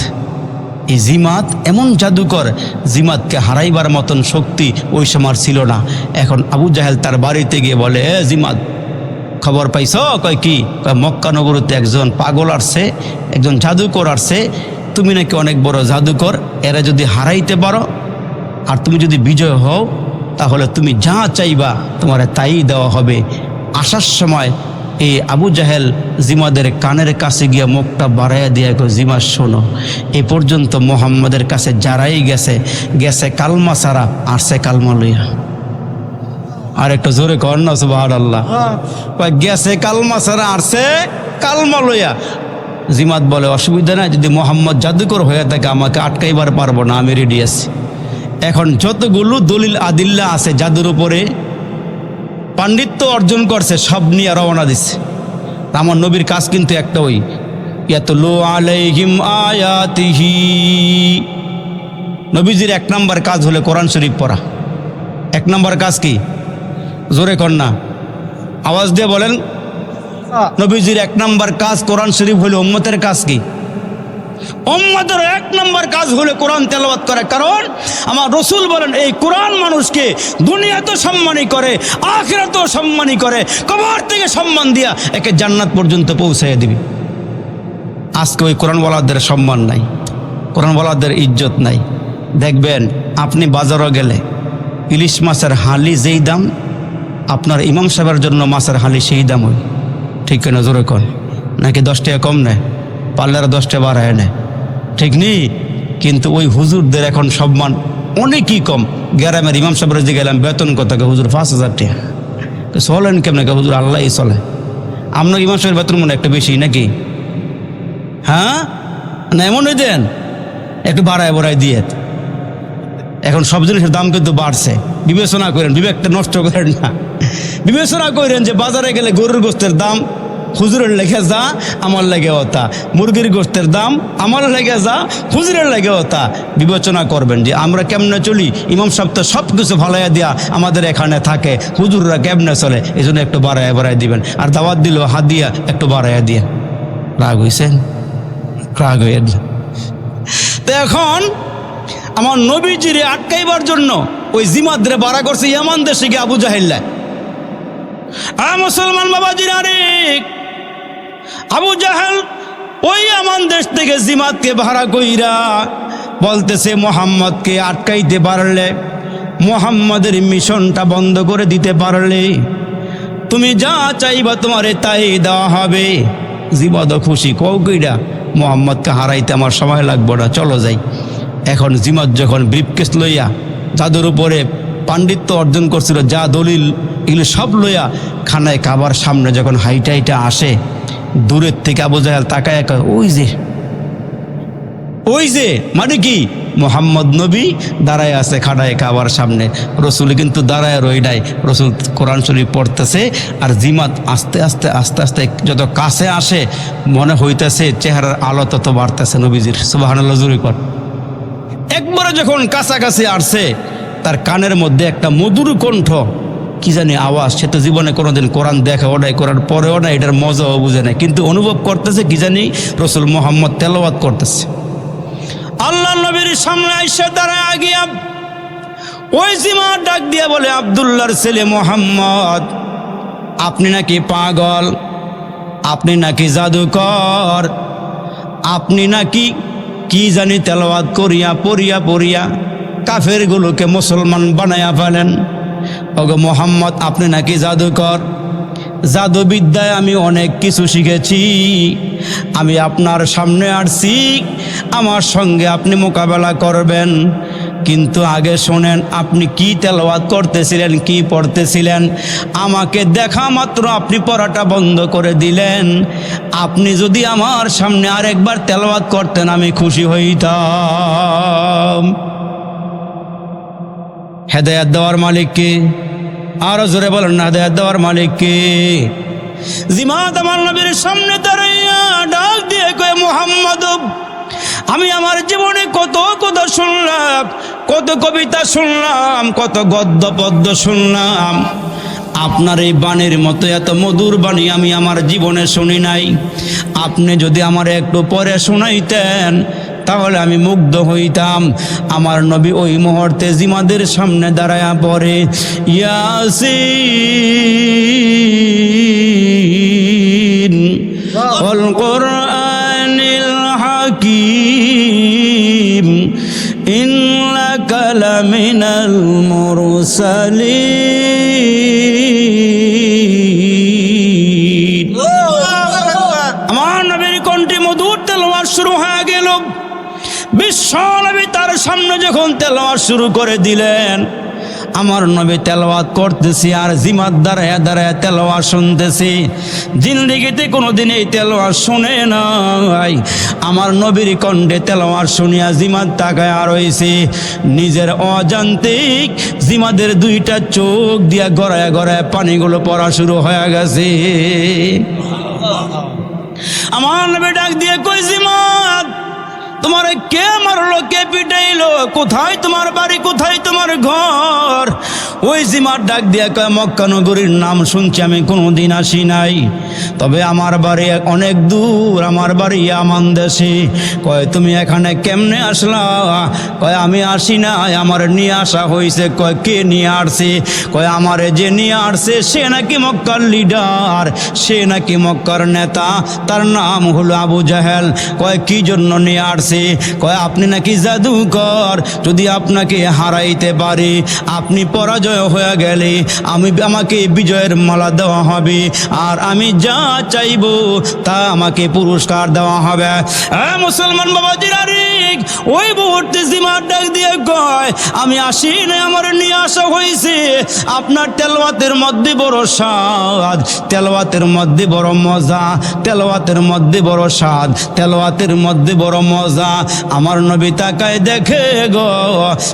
এই জিমাত এমন জাদুকর, জিমাতকে হারাইবার মতন শক্তি ওই সময় ছিল না। এখন আবু জাহেল তার বাড়িতে গিয়ে বলে, এ জিমাত, খবর পাইছ? কয় কি? কয় মক্কা নগরীতে একজন পাগল আসছে, একজন জাদুকর আসছে, তুমি নাকি অনেক বড় জাদুকর, এরা যদি হারাইতে পারো আর তুমি যদি বিজয় হও, তাহলে তুমি যা চাইবা তোমার তাই দেওয়া হবে। আসার সময় এই আবু জাহেল জিমাদের কানের কাছে গিয়ে মুখটা বাড়াইয়া দিয়ে কয়, জিমা শোনো, এ পর্যন্ত মোহাম্মদের কাছে যারাই গেছে কালমা ছাড়া, আসছে কালমা লইয়া। আর একটা জোরে কর না সুবহানাল্লাহ। গেছে কালমা ছাড়া, আসছে কালমা লইয়া। জিমাত বলে, অসুবিধা নাই, যদি মোহাম্মদ জাদুকর হয়ে থাকে আমাকে আটকাইবার পারবো না, আমি রেডি আছি। এখন যতগুলো দলিল আদিল্লা আছে জাদুর উপরে পাণ্ডিত্য অর্জন করছে, সব নিয়ে রওনা দিচ্ছে। আমার নবীর কাজ কিন্তু একটা, ওই ইয়াতলু আলাইহিম আয়াতিহি। নবীজির এক নাম্বার কাজ হলো কোরআন শরীফ পড়া। এক নাম্বার কাজ কি? জোরে কর না, আওয়াজ দিয়ে বলেন। নবীজির এক নাম্বার কাজ কোরআন শরীফ হলো। উম্মতের কাজ কি? উম্মতের এক নম্বর কাজ হলো কোরআন তেলাওয়াত করা। কারণ আমার রসুল বলেন এই কোরআন মানুষকে দুনিয়াতেও সম্মানী করে, আখিরাতেও সম্মানী করে, কবর থেকে সম্মান দিয়া একে জান্নাত পর্যন্ত পৌঁছাইয়া দিবে। আজকে ওই কোরআনওয়ালাদের সম্মান নাই, কোরআনওয়ালাদের ইজ্জত নাই। দেখবেন আপনি বাজারও গেলে ইলিশ মাছের হালি যেই দাম, আপনার ইমাম সাহেবের জন্য মাছের হালি সেই দাম ওই, ঠিক কিনা জোরে কন? নাকি 10 টাকা কম নেয়, পার্লারে 10 টাকা বাড়ায় নেয়, ঠিক নেই? কিন্তু ওই হুজুরদের এখন সম্মান অনেকই কম। গ্রামের ইমাম সাহেবের যে গেলাম বেতন কত, হুজুর 5,000 টাকা। চলেন কেমন? হুজুর আল্লাহই চলে। আপনার ইমাম সাহেবের বেতন মনে একটা বেশি নাকি? হ্যাঁ না, এমনই দেন, একটু বাড়ায় দিয়ে। এখন সব জিনিসের দাম কিন্তু বাড়ছে। বিবেচনা করেন, বিবেকটা নষ্ট করেন না। বিবেচনা করেন যে বাজারে গেলে গরুর গোস্তের দাম হুজুরের লেগে যা, আমার লেগে ওতা। মুরগির গোস্তের দাম আমার লেগে যা, হুজুরের লেগে ওতা। বিবেচনা করবেন যে আমরা কেমনে চলি। ইমাম সাহেব তো সব কিছু ভালাইয়া দিয়া আমাদের এখানে থাকে, হুজুররা কেমনে চলে, এই জন্য একটু বাড়ায় দিবেন। আর দাওয়াত দিল হাত দিয়া একটু বাড়াইয়া দিয়ে। রাগ হইছেন? রাগ হইয়েন। তো এখন আমার নবীজিরে আটকাইবার জন্য ওই জিমাদরে বাড়া করছে ইয়ামান দেশে গিয়ে আবু জাহেল্লা। মুসলমান বাবাজির, আরে আবু জাহেল ওই ইয়ামান দেশ থেকে জিমাদকে ভাড়া কইরা বলতেছে মোহাম্মদকে আটকাইতে পারলে, মোহাম্মদের মিশনটা বন্ধ করে দিতে পারলে তুমি যা চাইবা তোমারে তাই দেওয়া হবে। জিমাদ খুশি, কও কইরা মোহাম্মদকে হারাইতে আমার সময় লাগবে না, চলো যাই। এখন জিমাদ যখন ব্রিফকেস লইয়া যাদের উপরে পাণ্ডিত্য অর্জন করছিল, যা দলিল এগুলো সব লইয়া খানায় কাবার সামনে যখন হাইটা আসে, দূরের থেকে আবু জাহেল তাকায়, ওই যে মানে কি মোহাম্মদ নবী দাঁড়ায় আছে খানায় কাবার সামনে। রসুল কিন্তু দাঁড়ায় রই নাই, রসুল কোরআন শরীফ পড়তেছে। আর জিমাদ আস্তে আস্তে যত কাছে আসে মনে হইতেছে চেহারার আলো তত বাড়তেছে নবীজির। সুবহানাল্লাহ জোরে কর। একবারে যখন কাছাকাছি আসছে, তার কানের মধ্যে একটা মধুর কণ্ঠ, কি জানি আওয়াজ। সে তো জীবনে কোনোদিন কোরআন দেখাও নাই, কোরআন পড়েও না, এটার মজাও বুঝে নাই, কিন্তু অনুভব করতেছে কি জানি রসুল মোহাম্মদ তেলাওয়াত করতেছে। আল্লাহ নবীর সামনে আইসা দাঁড়ায় গিয়া ওই জিমাদ ডাক দিয়া বলে, আব্দুল্লাহর ছেলে মোহাম্মদ, আপনি নাকি পাগল, আপনি নাকি জাদুকর, আপনি নাকি কি জানি তেলাওয়াত করিয়া পড়িয়া কাফেরগুলোকে মুসলমান বানায়া ফেলেন। ওগো মোহাম্মদ, আপনি নাকি জাদুকর। জাদুবিদ্যায় আমি অনেক কিছু শিখেছি, আমি আপনার সামনে আসছি, আমার সঙ্গে আপনি মোকাবেলা করবেন। কিন্তু আগে শোনেন, আপনি কি তেলাওয়াত করতেছিলেন, কি পড়তেছিলেন? আমাকে দেখা মাত্র আপনি পড়াটা বন্ধ করে দিলেন। আপনি যদি আমার সামনে আরেকবার তেলাওয়াত করতেন আমি খুশি হইতাম। হেদায়েত দেওয়ার মালিক কে? আরো জোরে বলেন না, হেদায়েত দেওয়ার মালিক কে? জিমাদ আমার নবীর সামনে দাঁড়াইয়া ডাক দিয়ে কয়, মোহাম্মদ, আমি আমার জীবনে কত কথা শুনলাম, কত কবিতা শুনলাম, কত গদ্য পদ্য শুনলাম, আপনার এই বাণীর মতো এত মধুর বাণী আমি আমার জীবনে শুনি নাই। আপনি যদি আমার একটু পরে শোনাইতেন তাহলে আমি মুগ্ধ হইতাম। আমার নবী ওই মুহূর্তে জিমাদের সামনে দাঁড়ায়া পড়ে, ইয়াসিন ওয়াল কুরআনিল হাকীম ইন্নাকা লামিনাল মুরসালিন। আমার নবীর কণ্ঠে মধুর তেলাওয়াত শুরু হয়ে গেল। বিশ্ব নবী তার সামনে যখন তেলাওয়াত শুরু করে দিলেন, আমার নবী তেলাওয়াত করতেছি আর জিমাদ দাঁড়ায় তেলাওয়াত শুনতেছি। জিন্দেগিতে কোনোদিন এই তেলাওয়াত শুনে নাই। আমার নবীর কণ্ঠে তেলাওয়াত শুনিয়া জিমাদ তাকায় আর রইছে। নিজের অজান্তিক জিমাদের দুইটা চোখ দিয়া গড়ায় পানিগুলো পড়া শুরু হয়ে গেছে। আমার নবী ডাক দিয়ে কই, জিমাদ তোমারে কে মারলো, কে পিটাইলো, কোথায় তোমার বাড়ি, কোথায় তোমার ঘর? ওই জিমাত ডাক দিয়া কয়, মক্কা নগরীর নাম শুনছি, আমি কোনোদিন আসি নাই, তবে আমার বাড়ি অনেক দূর, আমার বাড়ি আমান দেশে। কয় তুমি এখানে কেমনে আসলা? কয় আমি আসি নাই, আমার নিয়ে আসা হয়েছে। কয় কে নিয়ে আসছে? কয় আমারে যে নিয়ে আসছে সে নাকি মক্কার লিডার, সে নাকি মক্কার নেতা, তার নাম হলো আবু জাহেল। কয় কি জন্য নিয়ে আসছে? কয় আপনি নাকি জাদুকর, যদি আপনাকে হারাইতে পারি, আপনি পরাজয় হয়ে গেলে আমাকে বিজয়ের মালা দেওয়া হবে, আর আমি যা চাইব তা আমাকে পুরস্কার দেওয়া হবে। মুসলমান বাবাজিরা রে, ওই মুহূর্তে জিমাত ডাক দিয়ে কয়, আমি আসি না, আমার নিয়ে আসা হয়েছে। আপনার তেলাওয়াতের মধ্যে বড় স্বাদ, তেলাওয়াতের মধ্যে বড় মজা, তেলাওয়াতের মধ্যে বড় স্বাদ, তেলাওয়াতের মধ্যে বড় মজা। আমার নবী তাকায় দেখে গো,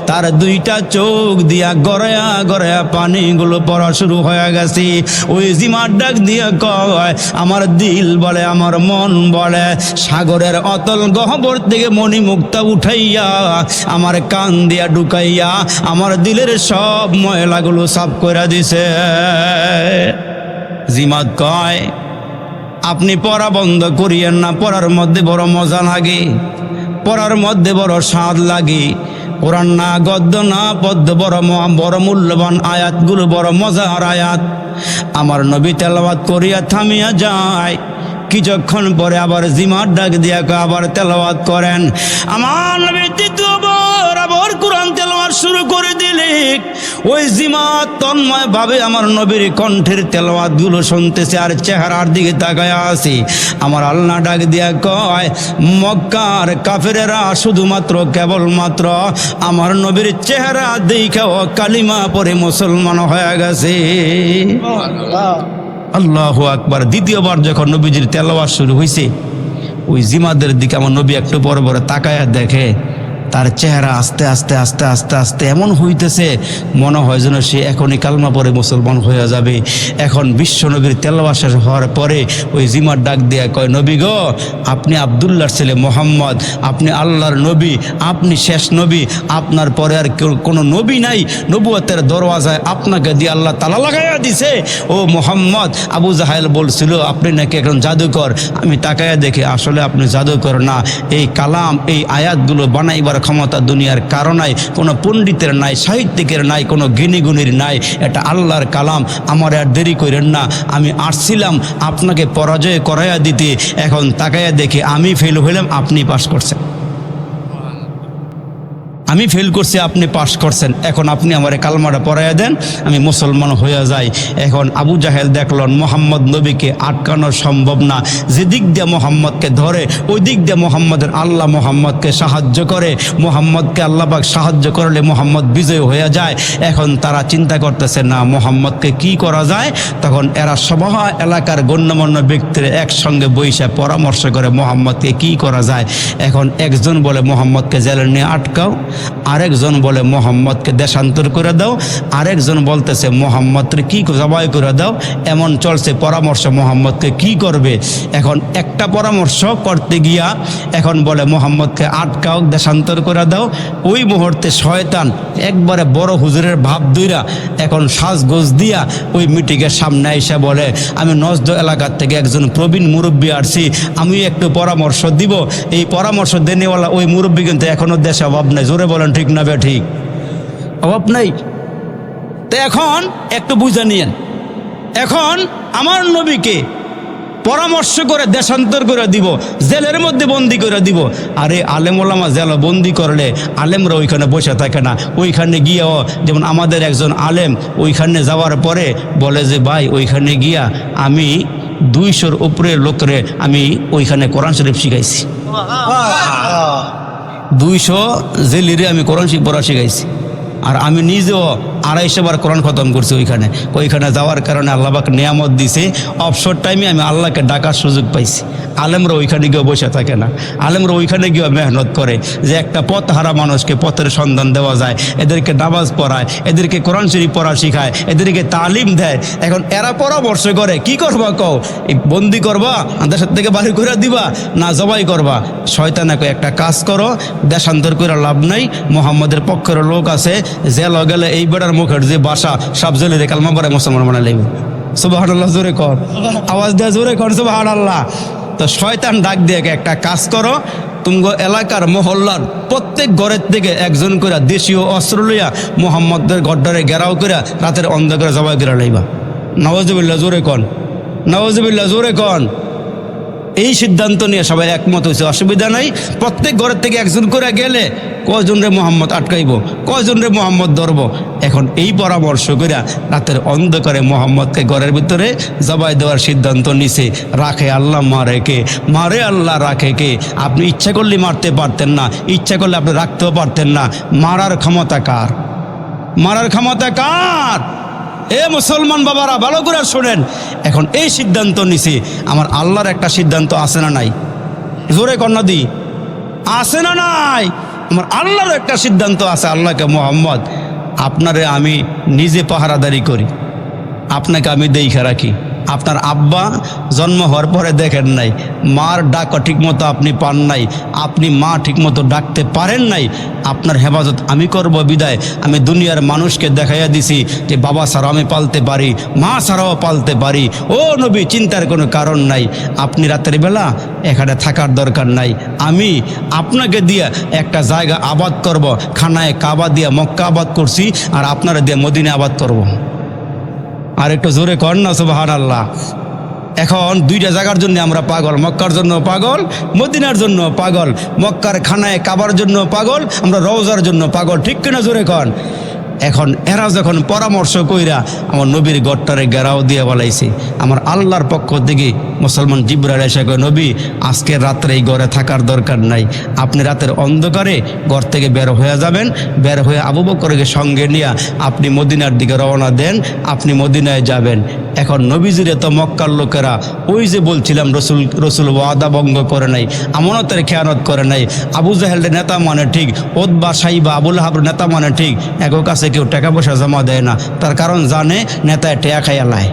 তার দুইটা চোখ দিয়া গড়ায়া গড়ায়া পানিগুলো পড়া শুরু হয়ে গেছে। ওই জিমাত ডাক দিয়ে কয়, আমার দিল বলে, আমার মন বলে, সাগরের অতল গহ্বর থেকে মণিমুক্তা উঠাইয়া আমার কান দিয়া ঢুকাইয়া আমার দিলের সব ময়লাগুলো সাফ করে দিছে। জিমাত কয়, আপনি পড়া বন্ধ করিয়েন না, পড়ার মধ্যে বড় মজা লাগে, পড়ার মধ্যে বড় স্বাদ লাগে। কোরআন না গদ্য না পদ্য, বড় মূল্যবান আয়াতগুলো বড় মজার আয়াত। আমার নবী তেলাওয়াত করিয়া থামিয়া যায়, কিছুক্ষণ পরে আবার জিমাত ডাক দিয়া আবার তেলাওয়াত করেন। আমার নবী দ্বিতীয়বার আবার কোরআন তেলাওয়াত শুরু করে দিলে ওই জিমাত তন্ময় ভাবে আমার নবীর কণ্ঠের তেলাওয়াত গুলো শুনতেছে আর চেহারার দিকে তাকায়া আছে। আমার আল্লাহ ডাক দিয়া কয়, মক্কার কাফেরেরা শুধুমাত্র কেবলমাত্র আমার নবীর চেহারা দেখাও কালিমা পরে মুসলমান হয়ে গেছে। আল্লাহু আকবার। দ্বিতীয়বার যখন নবীজির তেলাওয়াত শুরু হয়েছে, ওই জিমাদের দিকে আমার নবী একটু বড় বড় তাকায়া দেখে, তার চেহারা আস্তে আস্তে আস্তে আস্তে আস্তে এমন হইতেছে, মনে হয় যেন সে এখনই কালমা পরে মুসলমান হয়ে যাবে। এখন বিশ্ব নবীর তেলাওয়াত শেষ হওয়ার পরে ওই জিমার ডাক দেয়া কয়, নবী গো, আপনি আব্দুল্লাহর ছেলে মোহাম্মদ, আপনি আল্লাহর নবী, আপনি শেষ নবী, আপনার পরে আর কোনো নবী নাই, নবুয়তের দরওয়াজায় আপনাকে দিয়ে আল্লাহ তালা লাগাইয়া দিছে। ও মোহাম্মদ, আবু জাহেল বলছিল আপনি নাকি এখন জাদুকর। আমি তাকায়া দেখি আসলে আপনি জাদুকর না, এই কালাম, এই আয়াতগুলো বানাইবার ক্ষমতা দুনিয়ার কারো নাই, কোনো পণ্ডিতের নাই, সাহিত্যিকের নাই, কোনো জ্ঞানীগুণীর নাই, এটা আল্লাহর কালাম। আমার আর দেরি করেন না, আমি আসছিলাম আপনাকে পরাজয় করাইয়া দিতে, এখন তাকাইয়া দেখি আমি ফেল হইলাম, আপনি পাস করছেন। আমি ফেল করছি, আপনি পাস করছেন, এখন আপনি আমার কালমাটা পড়াইয়া দেন, আমি মুসলমান হয়ে যাই। এখন আবু জাহেল দেখলেন মোহাম্মদ নবীকে আটকানো সম্ভব না, যে দিক দিয়ে মোহাম্মদকে ধরে ওই দিক দিয়ে মোহাম্মদের আল্লাহ মোহাম্মদকে সাহায্য করে, মোহাম্মদকে আল্লাহ পাক সাহায্য করলে মোহাম্মদ বিজয় হয়ে যায়। এখন তারা চিন্তা করতেছে না মোহাম্মদকে কি করা যায়। তখন এরা সবাই এলাকার গণ্যমান্য ব্যক্তিরা একসঙ্গে বৈশা পরামর্শ করে মোহাম্মদকে কি করা যায়। এখন একজন বলে মোহাম্মদকে জেলে নিয়ে আটকাও, আরেকজন বলে মোহাম্মদকে দেশান্তর করে দাও, আরেকজন বলতেছে মোহাম্মদকে কি জবাই করে দাও। এমন চলছে পরামর্শ মোহাম্মদকে কি করবে। এখন একটা পরামর্শ করতে গিয়া এখন বলে মোহাম্মদকে আটকাও, দেশান্তর করে দাও। ওই মুহূর্তে শয়তান একবারে বড় হুজুরের ভাব দইরা এখন সাজগোজ দিয়া ওই মিটিংয়ের সামনে এসে বলে, আমি নজদ এলাকার থেকে একজন প্রবীণ মুরব্বী আসছি, আমি একটু পরামর্শ দিব। এই পরামর্শ দেনেওয়ালা ওই মুরব্বী কিন্তু এখনো দেশে অভাব নাই, জোরে বলেন ঠিক না বে ঠিক? অভাব নাই। তো এখন একটু বুঝে নিয়েন, এখন আমার নবীকে পরামর্শ করে দেশান্তর করে দিব, জেলের মধ্যে বন্দি করে দিব। আরে আলেম ওলামা জেল বন্দি করলে আলেমরা ওইখানে বসে থাকে না, ওইখানে গিয়েও যেমন আমাদের একজন আলেম ওইখানে যাওয়ার পরে বলে যে ভাই ওইখানে গিয়া আমি 200-র উপরে লোকরে আমি ওইখানে কোরআন শরীফ শিখাইছি, 200 জেলিরে আমি কোরআন শরীফ পড়া শিখাইছি। আর আমি নিজেও 250 বার কোরআন খতম করছি ওইখানে। ওইখানে যাওয়ার কারণে আল্লাহ পাক নিয়ামত দিছে, অবসর টাইমে আমি আল্লাহকে ডাকার সুযোগ পাইছি। আলেমরা ওইখানে গিয়ে বসে থাকে না, আলেমরা ওইখানে গিয়ে মেহনত করে যে একটা পথ হারা মানুষকে পথের সন্ধান দেওয়া যায়, এদেরকে নামাজ পড়ায়, এদেরকে কোরআন শরীফ পড়া শিখায়, এদেরকে তালিম দেয়। এখন এরা পরামর্শ করে কি করবা কও, এই বন্দি করবা, দেশের থেকে বাড়ি করে দিবা, না জবাই করবা? শয়তানকে একটা কাজ করো, দেশান্তর করে লাভ নাই, মোহাম্মদের পক্ষের লোক আছে, জেল গেলে এই বেড়ার মুখের যে বাসা সব জেলে রে কালমা পড়ে মুসলমান বানাই লাগবে। সুবহানাল্লাহ, জোরে কর, আওয়াজ দেয় জোরে কর সুবহানাল্লাহ। তো শয়তান ডাক দিয়ে একটা কাজ করো, তুমগো এলাকার মহল্লার প্রত্যেক ঘরের থেকে একজন করে দেশীয় অস্ত্র লইয়া মোহাম্মদের গড্ডারে ঘেরাও করে রাতের অন্ধকারে জবাই করে লাইবা। নাওয়াজুবিল্লাহ, জোরে কন, নাওয়াজুবিল্লাহ, জোরে কন। এই সিদ্ধান্ত নিয়ে সবাই একমত হয়েছে, অসুবিধা নাই। প্রত্যেক ঘরের থেকে একজন করে গেলে কয়জন রে মোহাম্মদ আটকাইব, কয়জন রে মোহাম্মদ ধরব। এখন এই পরামর্শ করে রাতের অন্ধকারে মোহাম্মদকে ঘরের ভিতরে জবাই দেওয়ার সিদ্ধান্ত নিছে। রাখে আল্লাহ, মারে কে? মারে আল্লাহ, রাখে কে? আপনি ইচ্ছা করলে মারতে পারতেন না, ইচ্ছা করলে আপনি রাখতেও পারতেন না। মারার ক্ষমতা কার? মারার ক্ষমতা কার? এ মুসলমান বাবারা ভালো করে শোনেন। এখন এই সিদ্ধান্ত নিছি, আমার আল্লাহর একটা সিদ্ধান্ত আছে না নাই? জোরে কন্যা দি, আছে না নাই? আমার আল্লাহর একটা সিদ্ধান্ত আছে। আল্লাহকে মোহাম্মদ, আপনারে আমি নিজে পাহারাদারি করি, আপনাকে আমি দেখা রাখি। আপনার আব্বা জন্ম হওয়ার পরে দেখেন নাই, মার ডাক ঠিকমতো আপনি পান নাই, আপনি মা ঠিকমতো ডাকতে পারেন নাই। আপনার হেফাজত আমি করব বিদায় আমি দুনিয়ার মানুষকে দেখাইয়া দিছি যে বাবা ছাড়াও আমি পালতে পারি, মা ছাড়াও পালতে পারি। ও নবী, চিন্তার কোনো কারণ নাই। আপনি রাতের বেলা এখানে থাকার দরকার নাই, আমি আপনাকে দিয়ে একটা জায়গা আবাদ করব। খানায় কাবা দিয়ে মক্কা আবাদ করছি, আর আপনারা দিয়ে মদিনা আবাদ করব। আর একটু জোরে কর না সুবহানাল্লাহ। এখন দুইটা জায়গার জন্য আমরা পাগল, মক্কার জন্য পাগল, মদিনার জন্য পাগল। মক্কার খানায় কাবার জন্য পাগল, আমরা রওজার জন্য পাগল, ঠিক কিনা? জোরে কন। এখন এরা যখন পরামর্শ কইরা আমার নবীর গড়টারে ঘেরাও দিয়ে বলাইছে, আমার আল্লাহর পক্ষ থেকে মুসলমান জিবরাইল এসে কয়, নবী আজকের রাত্রে এই ঘরে থাকার দরকার নাই, আপনি রাতের অন্ধকারে ঘর থেকে বের হয়ে যাবেন, বের হয়ে আবু বকরকে সঙ্গে নিয়ে আপনি মদিনার দিকে রওনা দেন, আপনি মদিনায় যাবেন। এখন নবীজিরে তো মক্কার লোকেরা ওই যে বলছিলাম রসুল ওয়াদা ভঙ্গ করে নাই, আমানতের খেয়ানত করে নাই। আবু জাহেলের নেতা মানে ঠিক, ওতবা সাইবা আবুল হাবর নেতা মানে ঠিক, এগো কাছে কেউ টাকা পয়সা জমা দেয় না, তার কারণ জানে নেতায় টেয়া খাইয়া লাই,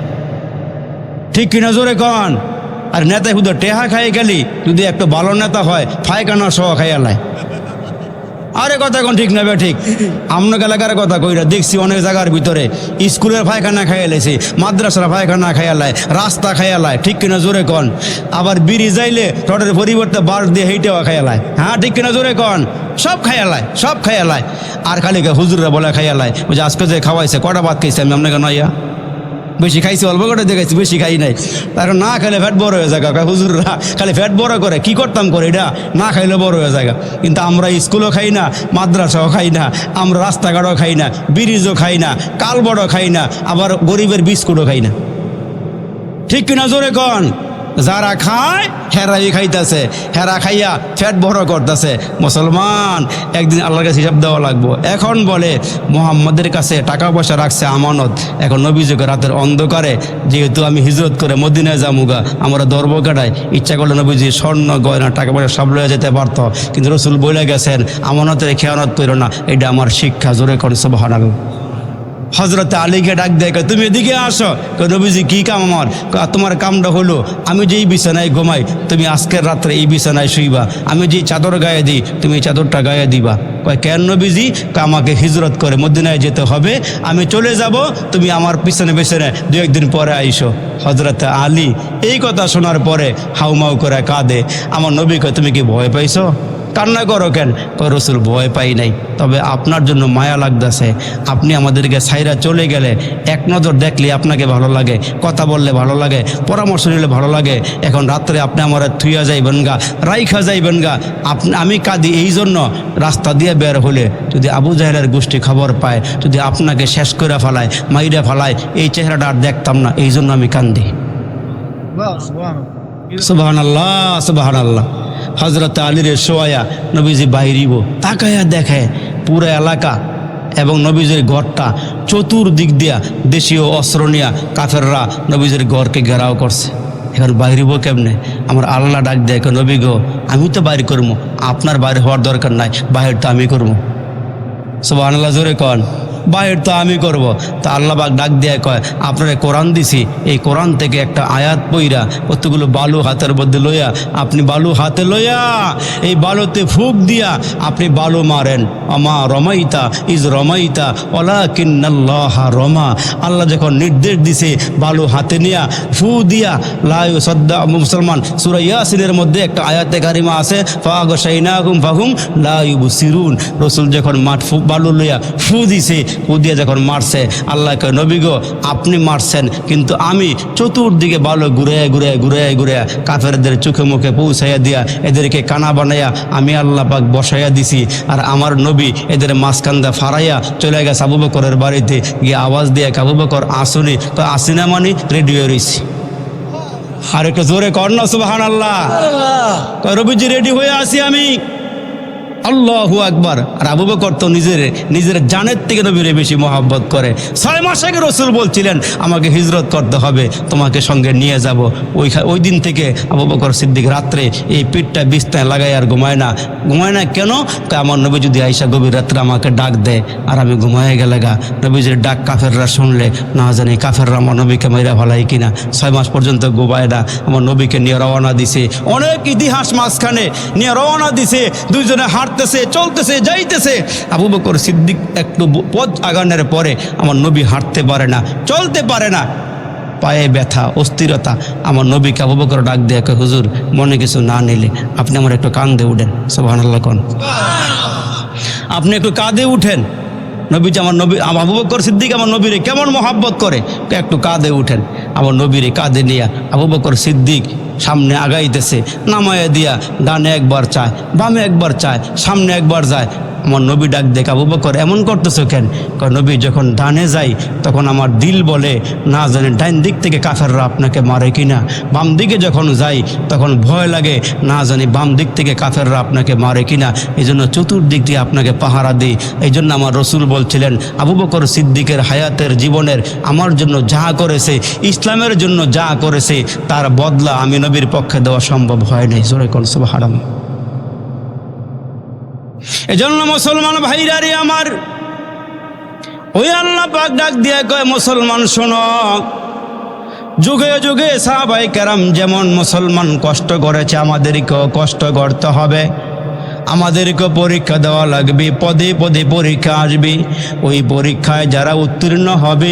ঠিক কিনা? জোরে কন। আর নেতায় শুধু টেহা খাই গেলি, যদি একটা ভালো নেতা হয় ফায়খানা সহ খাইয়া লাই। আরে কথা কোন ঠিক নেবে ঠিক? আমন এলাকার কথা কইরা দেখছি অনেক জায়গার ভিতরে স্কুলের পায়খানা খাইয়া লাইছে, মাদ্রাসার পায়খানা খাইয়া লাই, রাস্তা খাইয়া লাই, ঠিক কিনা? জোরে কন। আবার বিড়ি যাইলে রডের পরিবর্তে বাঁশ দিয়ে হেঁটেও খাইয়া লাই, হ্যাঁ ঠিক কিনা? জোরে কন। সব খাইয়া লাই, সব খাইয়া লাই। আর খালি হুজুররা বলে খাইয়া লাই, ওই যে আজকে যে খাওয়াইছে কটা ভাত খাইছে আমি আপনাকে নইয়া বেশি খাইছি, অল্প করে দেখাইছি, বেশি খাই নাই। তার না খাইলে ফ্যাট বড় হয়ে যায়। হুজুররা খালি ফ্যাট বড় করে, কি করতাম করে এটা, না খাইলে বড় হয়ে যায়। কিন্তু আমরা স্কুলও খাই না, মাদ্রাসাও খাই না, আমরা রাস্তাঘাটও খাই না, ব্রিজও খাই না, কাল বড় খাই না, আবার গরিবের বিস্কুটও খাই না, ঠিক কিনা? জোরে কন। যারা খায় হেরাই খাইতেছে, হেরা খাইয়া ফ্যাট বড় করতেছে। মুসলমান একদিন আল্লাহর কাছে হিসাব দেওয়া লাগবো। এখন বলে মুহাম্মদের কাছে টাকা পয়সা রাখছে আমানত, এখন নবীজিকে রাতের অন্ধকারে যেহেতু আমি হিজরত করে মদিনায় যামুগা, আমরা ধর্ম কাটায়, ইচ্ছা করলে নবীজি স্বর্ণ গয়না টাকা পয়সা সব লয়ে যেতে পারতো, কিন্তু রসুল বলে গেছেন আমানতের খেয়ানত করো না, এটা আমার শিক্ষা। জোরে করে সুবহানাল্লাহ। হজরতে আলীকে ডাক দেয়, তুমি এদিকে আসো। নবীজি কি কাম আমার? তোমার কামটা হলো আমি যেই বিছানায় ঘুমাই তুমি আজকের রাত্রে এই বিছানায় শুইবা, আমি যেই চাদর গায়ে দিই তুমি এই চাদরটা গায়ে দিবা। কয় কেন নবীজি? আমাকে হিজরত করে মদিনায় যেতে হবে, আমি চলে যাব, তুমি আমার পিছনে পিছনে দু একদিন পরে আইসো। হজরতে আলী এই কথা শোনার পরে হাউমাউ করে কাঁদে। আমার নবী কয় তুমি কি ভয় পাইছো? কান্না করো কেন? কয় রসুল ভয় পাই নাই, তবে আপনার জন্য মায়া লাগতেছে। আপনি আমাদেরকে ছাইরা চলে গেলে এক নজর দেখলে আপনাকে ভালো লাগে, কথা বললে ভালো লাগে, পরামর্শ নিলে ভালো লাগে। এখন রাত্রে আপনি আমার থুইয়া যাইবেন গা, রাইখা যাইবেন গা। আমি কাঁদি এই জন্য, রাস্তা দিয়ে বের হলে যদি আবু জাহেলের গোষ্ঠী খবর পায়, যদি আপনাকে শেষ করে ফেলায়, মাইরা ফেলায়, এই চেহারাটা আর দেখতাম না, এই জন্য আমি কান্দি। সুবহানাল্লাহ, সুবহানাল্লাহ। হজরত আলীর শোয়া নবীজি বাইরিব, তাকায়া দেখে পুরো এলাকা এবং নবীজির ঘরটা চতুর্দিক দিয়া দেশীয় অস্ত্র নিয়া কাফেররা নবীজির ঘরকে ঘেরাও করছে। এখন বাইরিব কেমনে? আমার আল্লাহ ডাক দেয়, নবী গো আমি তো বাইর করবো, আপনার বাইরে হওয়ার দরকার নাই, বাহির তো আমি করবো। সুবহানাল্লাহ, জোরে কন, বাহির তো আমি করব। তা আল্লাহ পাক ডাক দিয়ে কয়, আপনারা কোরআন দিছি, এই কোরআন থেকে একটা আয়াত পইরা কতগুলো বালু হাতের মধ্যে লইয়া, আপনি বালু হাতে লইয়া এই বালুতে ফুক দিয়া আপনি বালু মারেন। আমা রমাইতা ইজ রমাইতা ওয়ালাকিন্নাল্লাহ রমা। আল্লাহ যখন নির্দেশ দিছে বালু হাতে নিয়া ফু দিয়া লায়ু সদ্দা মুসলমান, সূরা ইয়াসিনের মধ্যে একটা আয়াতে কারিমা আছে, ফাগশাইনাকুম ফাহুম লা ইউবসিরুন। রাসূল যখন বালু লইয়া ফু দিছে, ফু দিয়ে যখন মারছে, আল্লাহকে নবী গো আপনি মারছেন, কিন্তু আমি চতুর্দিকে বালু ঘুরে ঘুরে ঘুরে ঘুরে কাফেরদের চোখে মুখে পৌঁছাইয়া দিয়া এদেরকে কানা বানাইয়া আমি আল্লাহ পাক বসাইয়া দিছি। আর আমার নবী এদের মাঝখান্দা ফারাইয়া চলে গেছে আবু বকরের বাড়িতে গিয়ে আওয়াজ দিয়ে, আবু বকর আসুনি, তো আসিনা মানে রেডি হয়ে রয়েছি। আর একটু জোরে কর না সুবহানাল্লাহ। রবিজি রেডি হয়ে আসি আমি, আল্লাহু আকবার। আর আবু বকর তো নিজের জানের থেকে নবীরে বেশি মহব্বত করে। 6 মাস আগে রাসূল বলছিলেন আমাকে হিজরত করতে হবে, তোমাকে সঙ্গে নিয়ে যাব। ওই দিন থেকে আবু বকর সিদ্দিক রাত্রে এই পিঠটা বিছনায় লাগাই আর ঘুমায় না। কেন? তা আমার নবী যদি আইসা গভীর রাত্রে আমাকে ডাক দেয় আর আমি ঘুমায় গেলে গা, নবীজির ডাক কাফেররা শুনলে না জানি কাফেররা আমার নবীকে মাইরা ফেলাই কিনা। 6 মাস পর্যন্ত ঘুমায় না, আমার নবীকে নিয়ে রওনা দিছে। অনেক ইতিহাস মাঝখানে নিয়ে রওনা দিছে, দুইজনে হাঁটতেছে, চলতেছে, যাইতেছে। আবু বকর সিদ্দিক একটু পথ আগানোর পরে আমার নবী হাঁটতে পারে না, চলতে পারে না, পায়ে ব্যথা, অস্থিরতা। আমার নবীকে আবু বকর ডাক দিয়ে কয়, হুজুর মনে কিছু না নিলে আপনি আমার একটু কাঁধে উঠেন। সুবহানাল্লাহ কোন, আপনি একটু কাঁধে উঠেন। নবীজি আমার নবী আবু বকর সিদ্দিক আমার নবীরে কেমন মহাব্বত করে, একটু কাঁধে উঠেন। আমার নবীরে কাঁধে নিয়ে আবু বকর সিদ্দিক সামনে আগাইতেছে, নামায়া দিয়া ডানে একবার চায়, বামে একবার চায়, সামনে একবার যায়। আমার নবী ডাক দেখ, আবু বকর এমন করতেছো কেন? নবী যখন ডানে যাই তখন আমার দিল বলে না জানে ডাইন দিক থেকে কাফেররা আপনাকে মারে কিনা, বাম দিকে যখন যাই তখন ভয় লাগে না জানি বাম দিক থেকে কাফেররা আপনাকে মারে কিনা। এই জন্য চতুর্দিক দিয়ে আপনাকে পাহারা দিই। এই জন্য আমার রসুল বলছিলেন আবু বকর সিদ্দিকের হায়াতের জীবনের আমার জন্য যা করেছে, ইসলামের জন্য যা করেছে, তার বদলা আমি নবীর পক্ষে দেওয়া সম্ভব হয় নাই। জোরে কোন সুবহানাল্লাহ। এজন্য মুসলমান ভাইরা রে আমার, ওই আল্লাহ পাক ডাক দিয়া কয়, মুসলমান শোনো, যুগে যুগে সাহাবায়ে কেরাম যেমন মুসলমান কষ্ট করেছে, আমাদেরকেও কষ্ট করতে হবে, আমাদেরকে পরীক্ষা দেওয়া লাগবে, পদে পদে পরীক্ষা আসবে। ওই পরীক্ষায় যারা উত্তীর্ণ হবে,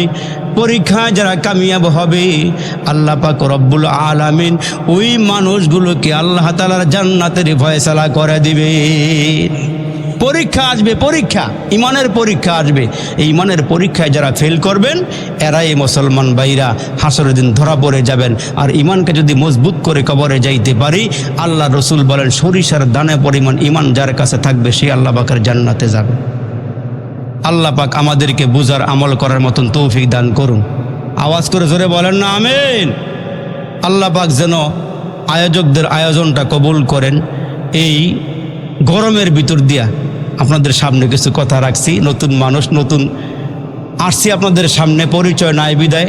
পরীক্ষায় যারা কামিয়াব হবে, আল্লাহ পাক রব্বুল আলামিন ওই মানুষগুলোকে আল্লাহ তাআলার জান্নাতের ফয়সালা করে দিবে। পরীক্ষা আসবে, পরীক্ষা, ইমানের পরীক্ষা আসবে। এই ইমানের পরীক্ষায় যারা ফেল করবেন এরাই মুসলমান ভাইরা হাসরের দিন ধরা পড়ে যাবেন। আর ইমানকে যদি মজবুত করে কবরে যাইতে পারি, আল্লাহ রসুল বলেন সরিষার দানা পরিমাণ ইমান যার কাছে থাকবে সে আল্লাহ পাকের জান্নাতে যাবে। আল্লাহ পাক আমাদেরকে বুঝার আমল করার মতন তৌফিক দান করুন। আওয়াজ করে জোরে বলেন না আমিন। আল্লাহ পাক যেন আয়োজকদের আয়োজনটা কবুল করেন। এই গরমের ভিতর দিয়া আপনাদের সামনে কিছু কথা রাখছি, নতুন মানুষ, নতুন আসছি আপনাদের সামনে, পরিচয় নাই বিদায়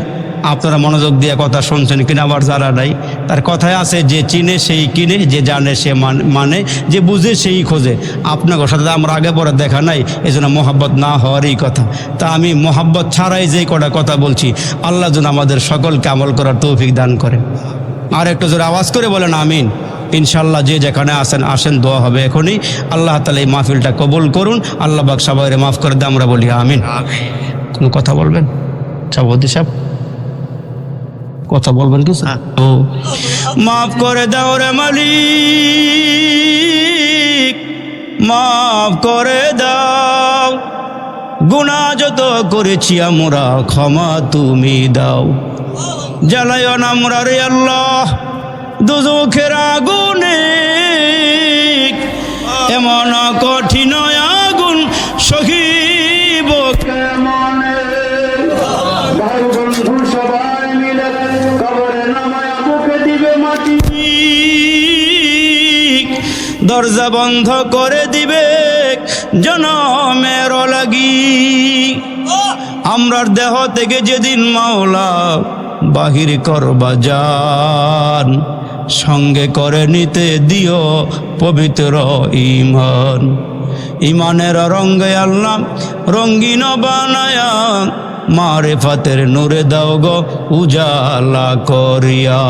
আপনারা মনোযোগ দিয়ে কথা শুনছেন কিনা আবার যারা নাই। তার কথায় আছে, যে চিনে সেই কিনে, যে জানে সে মানে, যে বুঝে সেই খোঁজে। আপনার সাথে আমরা আগে পরে দেখা নাই, এই জন্য মোহাব্বত না হওয়ারই কথা। তা আমি মোহাব্বত ছাড়াই যেই কটা কথা বলছি, আল্লাহ যেন আমাদের সকলকে আমল করার তৌফিক দান করে। আর একটু জোরে আওয়াজ করে বলেন আমিন। ইনশাল্লাহ যে যেখানে আসেন দোয়া হবে এখনই। আল্লাহ তাআলা এই মাহফিলটা কবুল করুন। আল্লাহ পাক সবাইকে মাফ করে দেয়, আমরা বলি আমিন। কোনো কথা বলবেন সভাপতি সাহেব? কথা বলবেন কিছু? ও মাফ করে দাও রে মালিক, মাফ করে দাও, গুনাহ যত করেছি আমরা ক্ষমা তুমি দাও। জ্বালাইও না আমরা রে আল্লাহ দুজখের আগুনে, এমন কঠিন আগুন সহিব কেমনে। ভাই বন্ধু সবাই মিলে কবরে নামায়া বুকে দিবে মাটি, দরজা বন্ধ করে দিবে জনমের লাগি আমরার দেহ থেকে যেদিন মাওলা বাহির করবা যান, সঙ্গে করে নিতে দিও পবিত্র ঈমান। ঈমানের রঙে আল্লাহ রঙ্গিন বানায়া, মারিফাতের নূরে দাও গো উজালা করিয়া।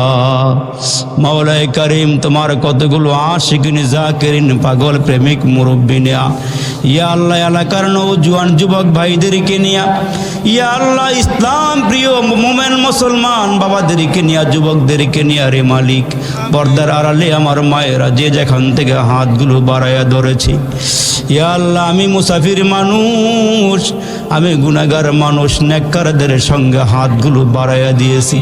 মাওলাই করিম তোমার কতগুলো আশিকিন জাকিরিন পাগল প্রেমিক মুরব্বী নেয়া, ইয়া আল্লাহ এলাকার নওজোয়ান যুবক ভাইদেরকে নিয়া, ইয়া আল্লাহ ইসলাম প্রিয় মোমেন মুসলমান বাবাদেরকে নিয়া, যুবকদেরকে নিয়া রে মালিক। পর্দার আড়ালে আমার মায়েরা যে যেখান থেকে হাতগুলো বাড়াইয়া ধরেছি, ইয়া আল্লাহ আমি মুসাফির মানুষ, আমি গুনাহগার মানুষ, নেককারদের সঙ্গে হাতগুলো বাড়াইয়া দিয়েছি।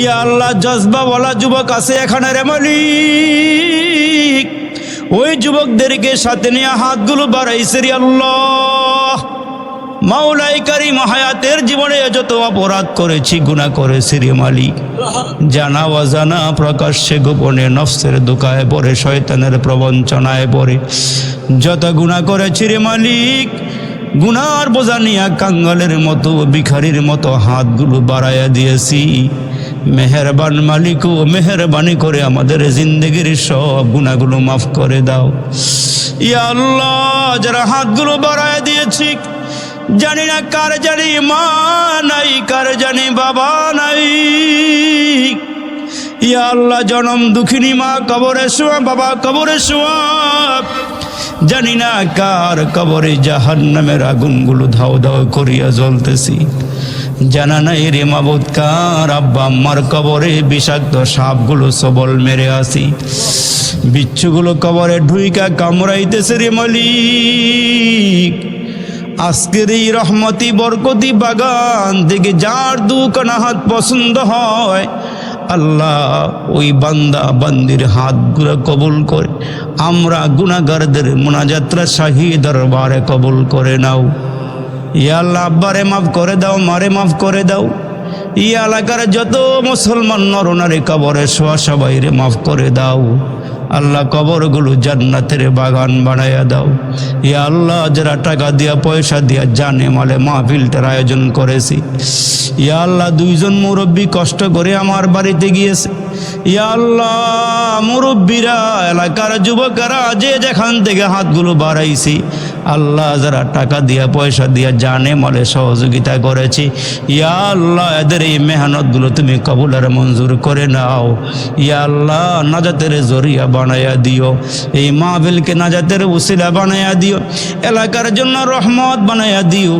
ইয়া আল্লাহ জজবাওয়ালা যুবক আছে এখানে রে মালিক, ওই যুবকদেরকে সাথে নিয়ে হাতগুলো বাড়াইছে রে আল্লাহ। মাওলাই কারীম হায়াতের জীবনে যত অপরাধ করেছি, গুনাহ করেছি রে মালিক, জানা অজানা প্রকাশ্যে গোপনে নফসের দোকায় পড়ে শয়তানের প্রবঞ্চনায় পড়ে যত গুনাহ করেছি রে মালিক, গুনার বোঝা নিয়া কাঙ্গালের মতো ভিখারির মতো হাতগুলো বাড়াইয়া দিয়েছি। মেহেরবান মালিক ও মেহেরবানি করে আমাদের জিন্দেগির সব গুনাহগুলো মাফ করে দাও। ইয়া আল্লাহ যারা হাতগুলো বাড়াইয়া দিয়েছি, জানি না কার জানি মা নাই, কার জানি বাবা নাই। ইয়া আল্লাহ জনম দুঃখিনী মা কবরে শোয়া, বাবা কবরে শোয়া, জানি না কার কবরে জাহান্নামের আগুনগুলো ধাও ধাও করিয়া জ্বলতেছি। জানা নাই রে মাবুদ কার আব্বা আম্মার কবরে বিষাক্ত সাপগুলো সবল মেরে আসি, বিচ্ছুগুলো কবরে ঢুইকা কামড়াইতেছে রে মালিক। আজকের এই রহমতি বরকতি বাগান থেকে যার দুখানা হাত পছন্দ হয়, আল্লাহ ওই বান্দা বান্দির হাতগুলো কবুল করে আমরা গুনাহগারদের মুনাজাতরা শাহী দরবারে কবুল করে নাও। ইয়া আল্লাহ আব্বারে মাফ করে দাও, মারে মাফ করে দাও। ইয়া এলাকার যত মুসলমান নরনারী কবরে শোয়া সবাইরে মাফ করে দাও। আল্লাহ কবরগুলো জান্নাতের বাগান বানাইয়া দাও। ইয়া আল্লাহ যারা টাকা দিয়া পয়সা দিয়া জানে মালে মাহফিলটার আয়োজন করেছি, ইয়া আল্লাহ দুইজন মুরব্বী কষ্ট করে আমার বাড়িতে গিয়েছে। ইয়া আল্লাহ মুরব্বীরা এলাকার যুবকেরা যে যেখান থেকে হাতগুলো বাড়াইছি, আল্লাহ যারা টাকা দিয়া পয়সা দিয়া জানে মালে সহযোগিতা করেছি, ইয়া আল্লাহ এদের এই মেহনতগুলো তুমি কবুল আর মঞ্জুর করে নাও। ইয়া আল্লাহ নাজাতের জরিয়া বানাইয়া দিও, এই মাহফিলকে নাজাতের উসিলা বানাইয়া দিও, এলাকার জন্য রহমত বানাইয়া দিও।